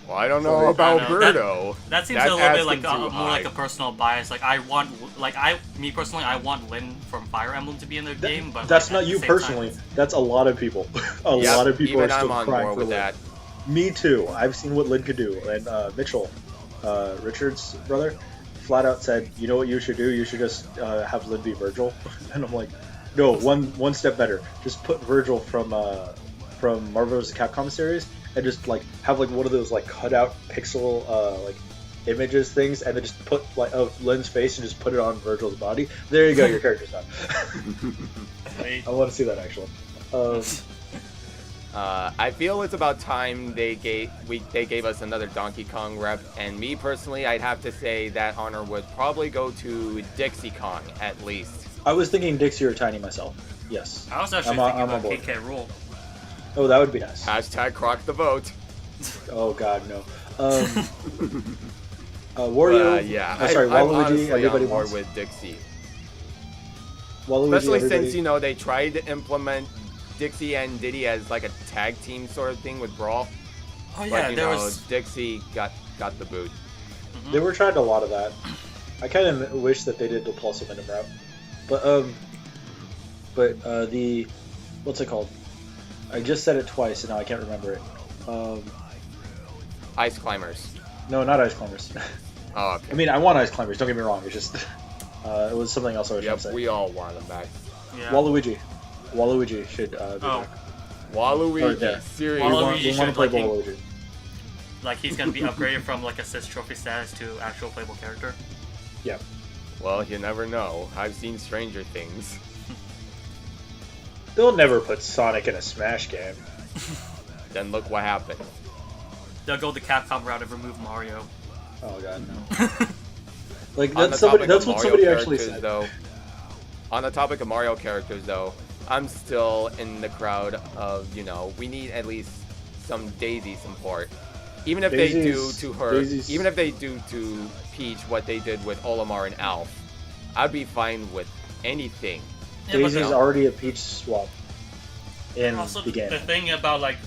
Well, I don't know about Birdo. That seems a little bit like more like a personal bias. Like me personally, I want Lyn from Fire Emblem to be in the game, but that's like, not you personally. That's a lot of people. A lot of people are still crying for Lyn. That. Me too. I've seen what Lyn could do, and Mitchell, Richard's brother, flat out said, "You know what you should do? You should just have Lyn be Virgil." And I'm like, "No, one step better. Just put Virgil from Marvel vs. Capcom series." And just like have like one of those like cutout pixel like images things, and then just put like of Lyn's face and just put it on Virgil's body. There you go, your character's done. I want to see that actually. I feel it's about time they gave us another Donkey Kong rep, and me personally, I'd have to say that honor would probably go to Dixie Kong at least. I was thinking Dixie or Tiny myself. Yes. I was actually thinking about KK Rool. Oh, that would be nice. Hashtag crock the vote. Oh God, no. Wario. Yeah. Waluigi. Everybody on board wants with Dixie. Waluigi, especially since they tried to implement Dixie and Diddy as like a tag team sort of thing with Brawl. Oh yeah, but, Dixie got the boot. Mm-hmm. They were trying a lot of that. I kind of wish that they did the Plus Minute route, but the what's it called? I just said it twice and now I can't remember it. Ice Climbers. No, not Ice Climbers. Oh, okay. I mean, I want Ice Climbers, don't get me wrong. It's just, it was something else I was trying to say. We all want them back. Yeah. Waluigi should be back. Waluigi, seriously. We want to play Waluigi. Like he's going to be upgraded from like assist trophy status to actual playable character. Yeah. Well, you never know. I've seen Stranger Things. They'll never put Sonic in a Smash game. Then look what happened. They'll go the Capcom route and remove Mario. Oh God, no. Like that's what somebody actually said. Though, on the topic of Mario characters, though, I'm still in the crowd of we need at least some Daisy support. Even if they do to her, even if they do to Peach what they did with Olimar and Alf, I'd be fine with anything. Yeah, Daisy's already a Peach swap in also, the game. The thing about like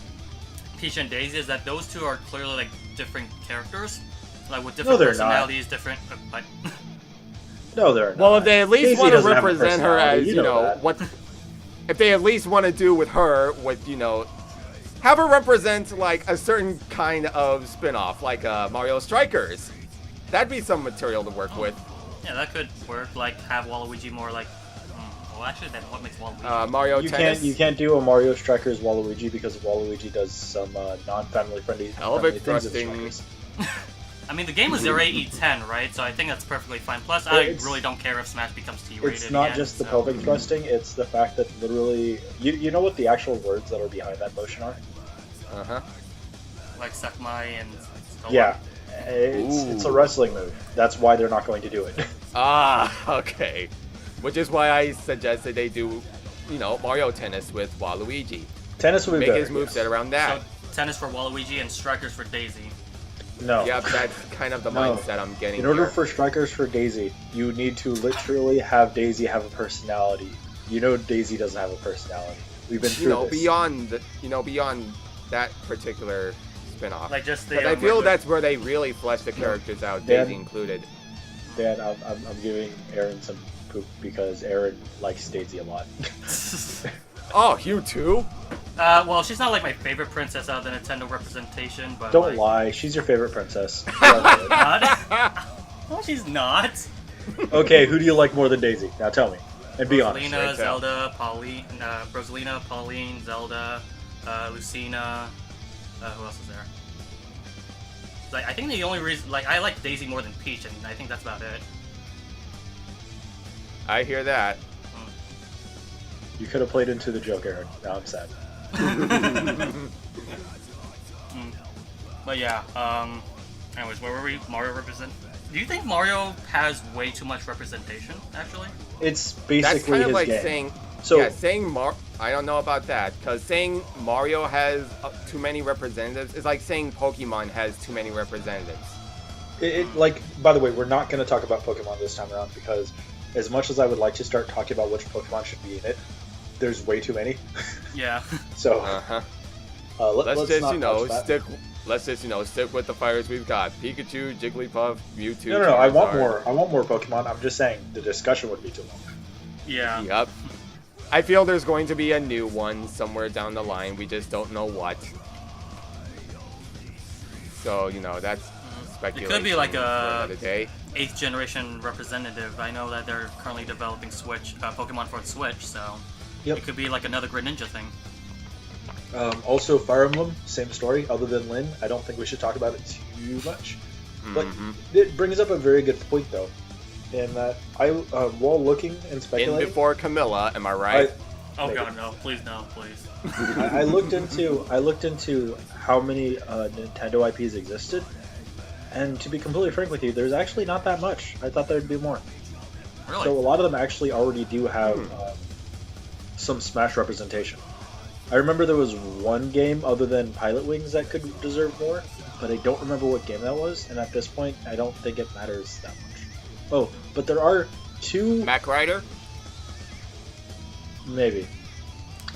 Peach and Daisy is that those two are clearly like different characters, like with different personalities, different. But no, they're not. Well, if they at least Daisy want to doesn't have a represent her as personality, what, if they at least want to do with her with have her represent like a certain kind of spin-off, like Mario Strikers. That'd be some material to work with. Yeah, that could work. Like have Waluigi more like. Well, actually, then what makes Waluigi? Mario Tennis. You can't do a Mario Strikers Waluigi because Waluigi does some non-family friendly thrusting. I mean, the game was already E10, right? So I think that's perfectly fine. Plus, I really don't care if Smash becomes T-rated. It's not just the pelvic thrusting; it's the fact that literally, you know what the actual words that are behind that motion are? Like Sekmai and. Yeah, it's a wrestling move. That's why they're not going to do it. Okay. Which is why I suggested they do, Mario Tennis with Waluigi. Tennis would be Make better, his moveset around that. So, tennis for Waluigi and Strikers for Daisy. No. Yeah, that's kind of the mindset I'm getting. In order for Strikers for Daisy, you need to literally have Daisy have a personality. Daisy doesn't have a personality. We've been through this. Beyond that particular spin-off. Like just the. But I feel that's where they really flesh the characters out, Daisy included. Dan, I'm giving Aaron some poop because Aaron likes Daisy a lot. Oh, you too? Well, she's not like my favorite princess out of the Nintendo representation, but don't lie, she's your favorite princess. Not. No, she's not. Okay, who do you like more than Daisy? Now tell me, and be honest. Rosalina, Zelda, Pauline, Zelda, Lucina. Who else is there? Like, I think the only reason, I like Daisy more than Peach, and I think that's about it. I hear that. You could have played into the joke, Aaron. Now I'm sad. But yeah, anyways, where were we? Mario represent. Do you think Mario has way too much representation, actually? It's basically That's kind of his like game. saying I don't know about that, because saying Mario has too many representatives is like saying Pokemon has too many representatives. Like, by the way, we're not going to talk about Pokemon this time around because as much as I would like to start talking about which Pokemon should be in it, there's way too many. Yeah. So let's just not touch that. stick with the fighters we've got: Pikachu, Jigglypuff, Mewtwo. No, I want Charizard. more. I want more Pokemon. I'm just saying the discussion would be too long. Yeah. Yep. I feel there's going to be a new one somewhere down the line. We just don't know what. So, that's speculation. It could be like for another day. 8th generation representative. I know that they're currently developing Pokemon for the Switch, so Yep. it could be like another Greninja thing. Also, Fire Emblem, same story. Other than Lyn, I don't think we should talk about it too much. But it brings up a very good point, though, in that while looking and In speculating, before Camilla, am I right? Oh Maybe. god, no! Please no, please. I looked into how many Nintendo IPs existed, and to be completely frank with you, there's actually not that much. I thought there'd be more. Really? So a lot of them actually already do have some Smash representation. I remember there was one game other than Pilot Wings that could deserve more, but I don't remember what game that was, and at this point, I don't think it matters that much. Oh, but there are two... Mac Rider? Maybe.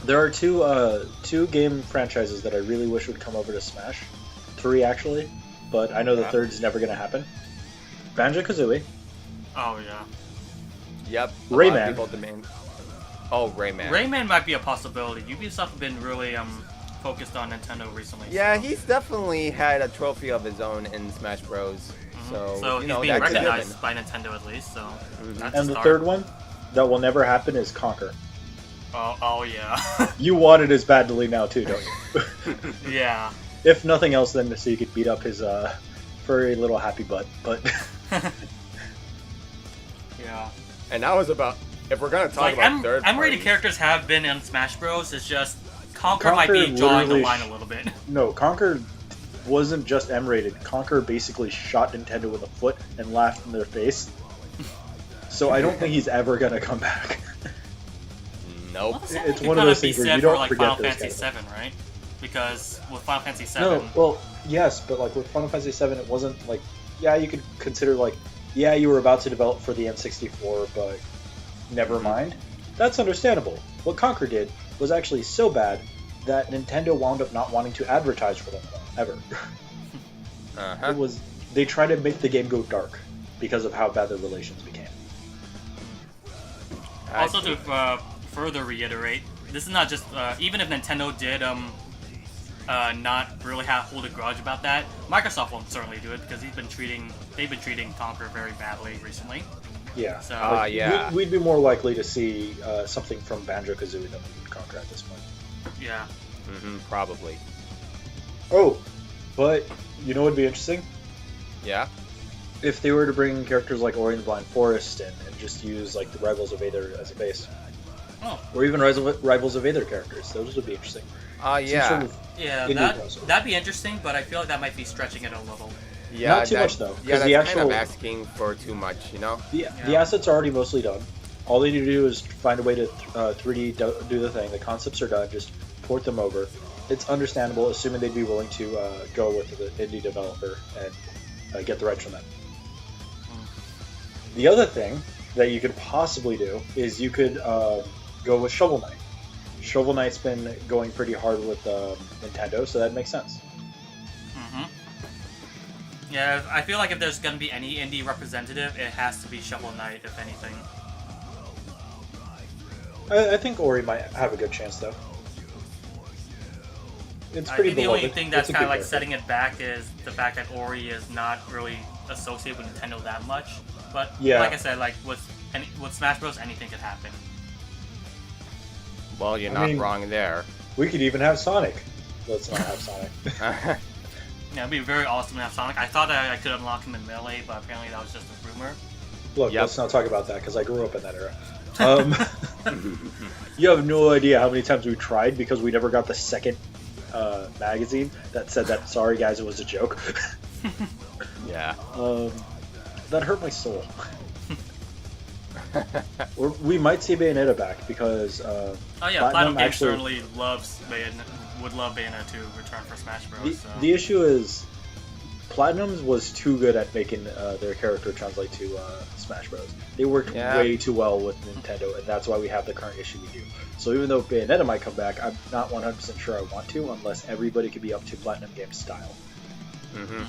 There are two game franchises that I really wish would come over to Smash. 3, actually, but I know the third's never going to happen. Banjo-Kazooie. Oh yeah. Yep. Rayman. A lot of people demand. Oh, Rayman. Rayman might be a possibility. Ubisoft have been really focused on Nintendo recently. Yeah, so. he's definitely had a trophy of his own in Smash Bros. So, he's you know, being that could recognized happen. by Nintendo at least. So that's And a the start. third one that will never happen is Conquer. Oh yeah. You want it as badly now too, don't you? Yeah. If nothing else, then so you could beat up his furry little happy butt. But Yeah. And that was about. If we're gonna talk Like about third M-rated parties, characters have been in Smash Bros. It's just Conquer might be Conquer drawing the literally line a little bit. no, Conquer wasn't just M-rated. Conquer basically shot Nintendo with a foot and laughed in their face. So I don't think he's ever gonna come back. nope. Well, the same It's thing one could of those kinda be things where said you for, don't like forget Final those Fantasy guys. VII, right? Because with Final Fantasy VII, No, well, yes, but like with Final Fantasy VII, it wasn't like, yeah, you could consider like, yeah, you were about to develop for the N64, but never mind. That's understandable. What Conquer did was actually so bad that Nintendo wound up not wanting to advertise for them ever. It was they tried to make the game go dark because of how bad their relations became. also to further reiterate, this is not just even if Nintendo did not really hold a grudge about that, Microsoft won't certainly do it because they've been treating Conquer very badly recently. Yeah. So yeah. We'd be more likely to see something from Banjo-Kazooie than we would Conquer at this point. yeah. Probably. Oh, but you know what would be interesting? Yeah. If they were to bring characters like Ori and the Blind Forest and just use like the Rivals of Aether as a base. Oh. Or even Rivals of Aether characters. Those would be interesting. Yeah. Some sort of Yeah, indie crossover. that'd be interesting, but I feel like that might be stretching it a little. Yeah, Not too much, though, 'cause Yeah, that's the kind actual- of asking for too much, you know? The assets are already mostly done. All they need to do is find a way to 3D do the thing. The concepts are done. Just port them over. It's understandable, assuming they'd be willing to go with the indie developer and get the rights from them. The other thing that you could possibly do is you could go with Shovel Knight. Shovel Knight's been going pretty hard with Nintendo, so that makes sense. Yeah, I feel like if there's gonna be any indie representative, it has to be Shovel Knight, if anything. I think Ori might have a good chance, though. It's I pretty think the beloved. only thing It's that's a kind of good like character. setting it back is the fact that Ori is not really associated with Nintendo that much. But Yeah. like I said, like with Smash Bros, anything could happen. Well, you're I not mean- wrong there. We could even have Sonic. Let's not have Sonic. Yeah, it'd be very awesome to have Sonic. I thought I could unlock him in Melee, but apparently that was just a rumor. Look, Yep. let's not talk about that because I grew up in that era. You have no idea how many times we tried because we never got the second magazine that said that, sorry guys, it was a joke. Yeah. That hurt my soul. Or we might see Bayonetta back because Oh yeah, Platinum Platinum Games actually- certainly would love Bayonetta to return for Smash Bros. So. the issue is Platinum's was too good at making their character translate to Smash Bros. They worked way too well with Nintendo, and that's why we have the current issue we do. So even though Bayonetta might come back, I'm not 100% sure I want to, unless everybody could be up to Platinum Games style. Mm-hmm.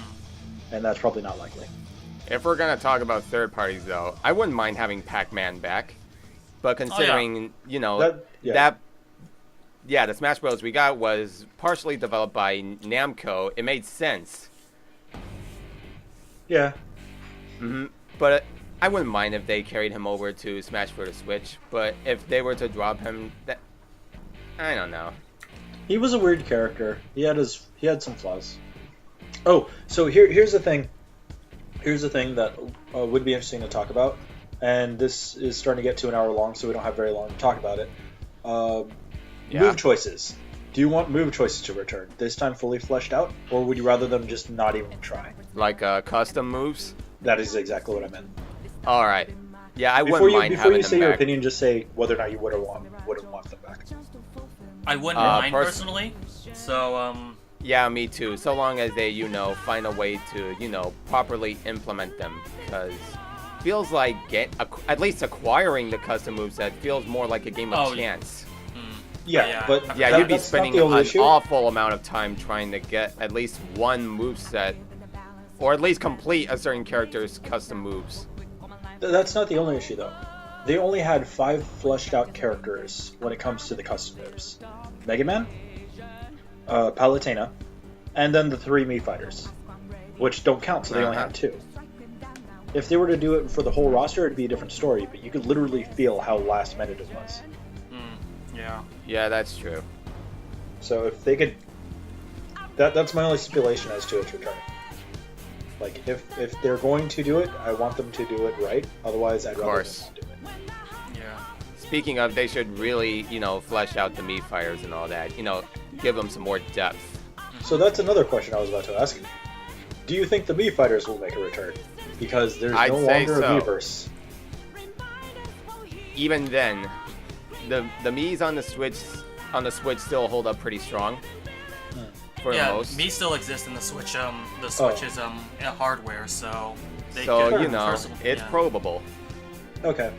And that's probably not likely. If we're gonna talk about third parties, though, I wouldn't mind having Pac-Man back. But considering, the Smash Bros. We got was partially developed by Namco, it made sense. Yeah. Mm-hmm. But I wouldn't mind if they carried him over to Smash for the Switch. But if they were to drop him, I don't know. He was a weird character. He had some flaws. Oh, so here's the thing. Here's the thing that would be interesting to talk about, and this is starting to get to an hour long, so we don't have very long to talk about it. Move choices. Do you want move choices to return, this time fully fleshed out, or would you rather them just not even try? Like custom moves? That is exactly what I meant. All right. Yeah, I wouldn't mind having them back. Before you say your opinion, just say whether or not you wouldn't want them back. I wouldn't mind personally. So Yeah, me too. So long as they, find a way to, properly implement them, because feels like at least acquiring the custom moveset feels more like a game of chance. But you'd be spending an awful amount of time trying to get at least one moveset, or at least complete a certain character's custom moves. That's not the only issue, though. They only had 5 fleshed out characters when it comes to the custom moves. Mega Man, Palutena, and then the 3 Mii fighters, which don't count, so they only have 2. If they were to do it for the whole roster, it'd be a different story, but you could literally feel how last minute it was. Yeah, that's true. So if they could... That's my only stipulation as to its returning. Like, if they're going to do it, I want them to do it right. Otherwise, I'd rather them not do it. Yeah. Speaking of, they should really, flesh out the Mii fighters and all that. Give them some more depth. So that's another question I was about to ask you. Do you think the Mii fighters will make a return? Because there's no longer a Miiverse. Even then, the Mii's on the Switch still hold up pretty strong. For the most. Mii still exists in the Switch. The Switch is hardware, so it's probable. Okay.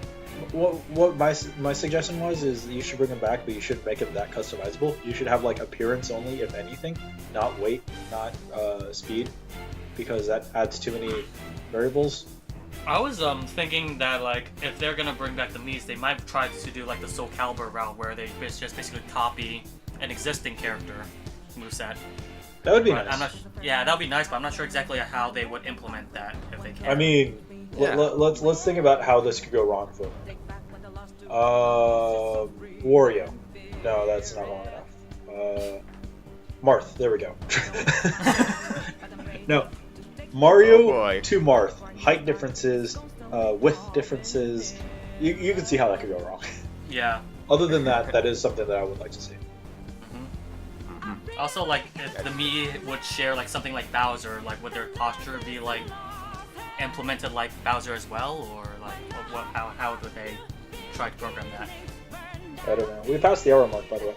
What my suggestion is you should bring him back, but you shouldn't make him that customizable. You should have appearance only, if anything, not weight, not speed, because that adds too many variables. I was thinking that if they're gonna bring back the Mii's, they might try to do the Soul Calibur route, where they just basically copy an existing character moveset. That would be nice. That would be nice, but I'm not sure exactly how they would implement that if they can. I mean, let's think about how this could go wrong for them. Wario. No, that's not long enough. Marth. There we go. No. Mario to Marth. Height differences, width differences. You can see how that could go wrong. Yeah. Other than that, that is something that I would like to see. Also, if the Mii would share something like Bowser, would their posture be implemented like Bowser as well, or how would they try to program that? I don't know. We passed the hour mark, by the way.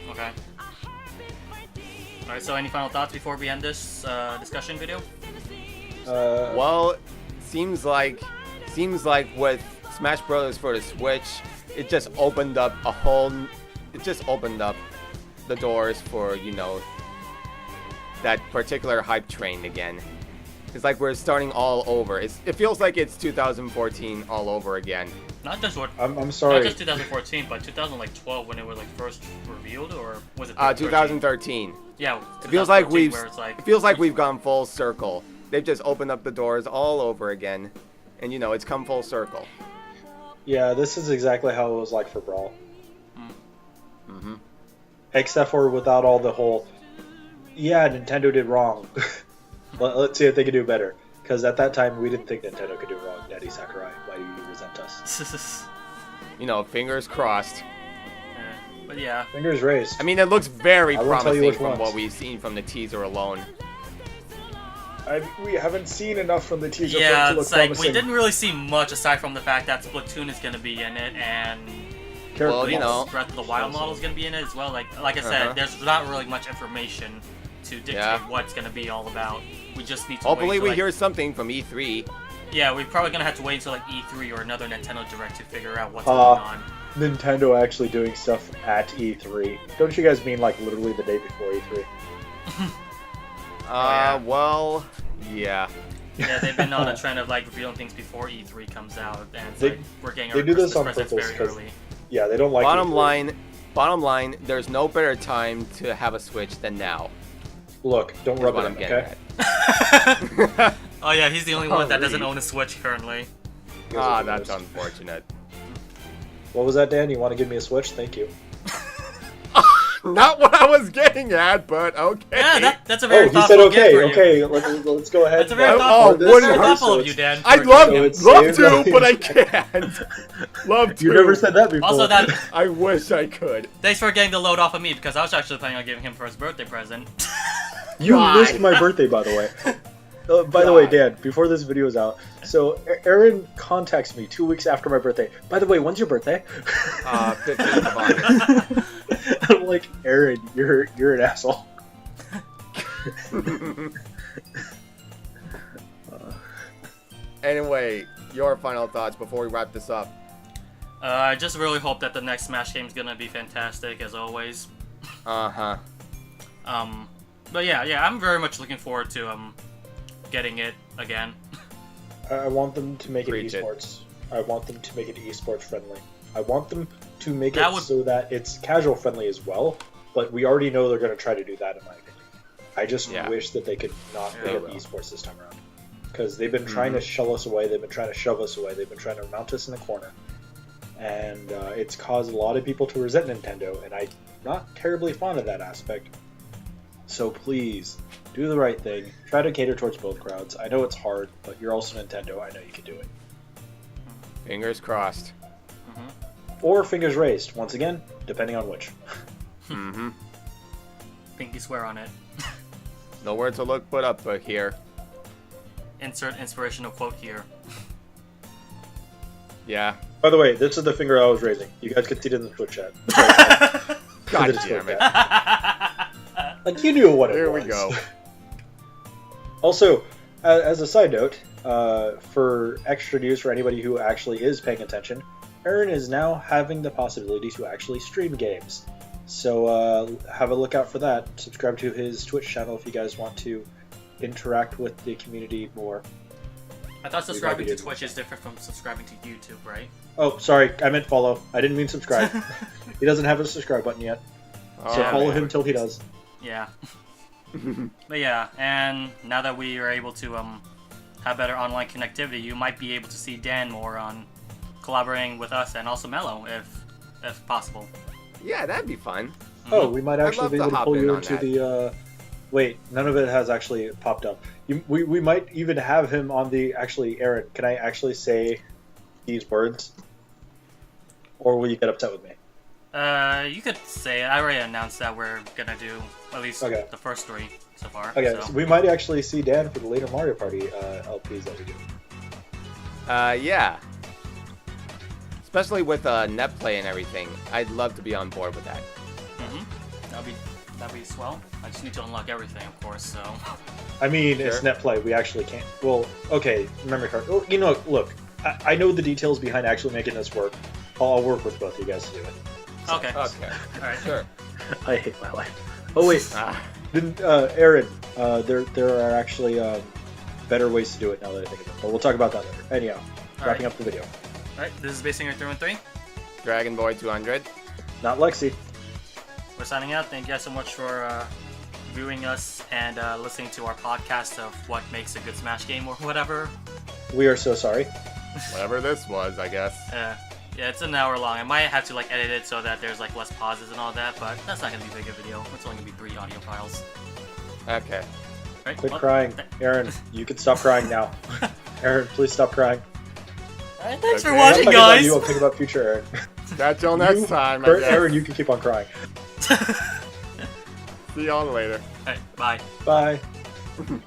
Okay. All right. So, any final thoughts before we end this discussion video? Well, seems like with Smash Bros. For the Switch, it just opened up the doors for, that particular hype train again. It's like we're starting all over. It feels like it's 2014 all over again. Not just what I'm sorry. Not just 2014, but 2012 when it was first revealed, or was it 2013? Yeah. It feels like we've gone full circle. They've just opened up the doors all over again, and it's come full circle. Yeah, this is exactly how it was like for Brawl. Mm-hmm. Except for without all the whole, Nintendo did wrong. Let's see if they can do better. Because at that time, we didn't think Nintendo could do wrong. Daddy Sakurai, why do you resent us? Fingers crossed. But yeah. Fingers raised. I mean, it looks very promising from what we've seen from the teaser alone. We haven't seen enough from the teaser. Yeah, it's we didn't really see much aside from the fact that Splatoon is going to be in it, and Breath of the Wild model is going to be in it as well. Like I said, there's not really much information to dictate Yeah. what's gonna be all about. We just need to Hopefully wait we till, hear something from E3. Yeah, we're probably gonna have to wait until like E3 or another Nintendo Direct to figure out what's going on. Nintendo actually doing stuff at E3. Don't you guys mean like literally the day before E3? Well, yeah. Yeah, they've been on a trend of like revealing things before E3 comes out, and it's They- like we're getting they our do this Christmas on presents purpose very 'cause- early. Yeah, they don't like E3. Bottom line, there's no better time to have a Switch than now. Look, don't Is rub what it I'm in, getting okay? at. Oh yeah, he's the only one that doesn't Holy. own a Switch currently. Ah, that's unfortunate. What was that, Dan? You want to give me a Switch? Thank you. Not what I was getting at, but okay. Yeah, that's a Oh, very he thoughtful said gift okay, for you. okay. Let's go ahead. That's a very and- thoughtful, oh, that's wouldn't very hurt, thoughtful so of you, Dan. I'd for love, giving him- it's love saved to, by- but I can't. Love to. You never said that before. Also, that I wish I could. thanks for getting the load off of me because I was actually planning on giving him for his birthday present. You God. missed my birthday, by the way. By the way, Dan, before this video is out, so Aaron contacts me 2 weeks after my birthday. By the way, when's your birthday? 15th of August. I'm like, Aaron, you're an asshole. Anyway, your final thoughts before we wrap this up. I just really hope that the next Smash game is gonna be fantastic as always. Uh-huh. But yeah, I'm very much looking forward to getting it again. I want them to make it Preach it. esports. I want them to make it esports friendly. I want them to make That it would- so that it's casual friendly as well. But we already know they're going to try to do that, in my opinion. I just Yeah. wish that they could not Yeah, make they it will. esports this time around. Because they've been trying to shell us away. They've been trying to shove us away. They've been trying to mount us in the corner. And it's caused a lot of people to resent Nintendo, and I'm not terribly fond of that aspect. So please, do the right thing. Try to cater towards both crowds. I know it's hard, but you're also Nintendo. I know you can do it. Fingers crossed. Or fingers raised, once again, depending on which. Mm-hmm. Pinky swear on it. Nowhere to look but up but here. Insert inspirational quote here. Yeah. By the way, this is the finger I was raising. You guys can see it in the Twitch chat. God It's damn it. Like, you knew what it Here was. we go. Also, as a side note, for extra news for anybody who actually is paying attention, Aaron is now having the possibility to actually stream games. So have a look out for that. Subscribe to his Twitch channel if you guys want to interact with the community more. I thought subscribing to doing Twitch is different from subscribing to YouTube, right? Oh, sorry, I meant follow. I didn't mean subscribe. He doesn't have a subscribe button yet, so Oh, follow man. him till he does. Yeah. But yeah, and now that we are able to have better online connectivity, you might be able to see Dan more on collaborating with us and also Mello if possible. Yeah, that'd be fun. Oh, we might I'd actually love be to able to hop pull in you on into that. the. Wait, none of it has actually popped up. We might even have him on the. Actually, Aaron, can I actually say these words? Or will you get upset with me? You could say it. I already announced that we're gonna do at least Okay. the first 3 so far. Okay, so. so we might actually see Dan for the later Mario Party LPs that we do. Yeah. Especially with netplay and everything. I'd love to be on board with that. That'd be swell. I just need to unlock everything, of course. So. I mean, it's Sure. net play. We actually can't. Well, okay, memory card. Oh, you know, look, I know the details behind actually making this work. I'll work with both of you guys to do it. Okay. Okay. All right. Sure. I hate my life. Oh wait, Ah, didn't Aaron? There are actually better ways to do it now that I think of it. But we'll talk about that later. Anyhow, wrapping up the video. All right. This is Basing 3 and 3. Dragon Boy 200. Not Lexi. We're signing out. Thank you guys so much for viewing us and listening to our podcast of what makes a good Smash game or whatever. We are so sorry. Whatever this was, I guess. Yeah, it's an hour long. I might have to like edit it so that there's like less pauses and all that, but that's not gonna be big a video. It's only gonna be 3 audio files. Okay. Right? Quit Well, crying, Aaron. You can stop crying now. Aaron, please stop crying. all right, thanks for Okay. I'm not watching, talking about guys. you. I'm thinking about future Aaron. Catch y'all next time, I guess. Aaron, you can keep on crying. See y'all later. All right, bye. Bye.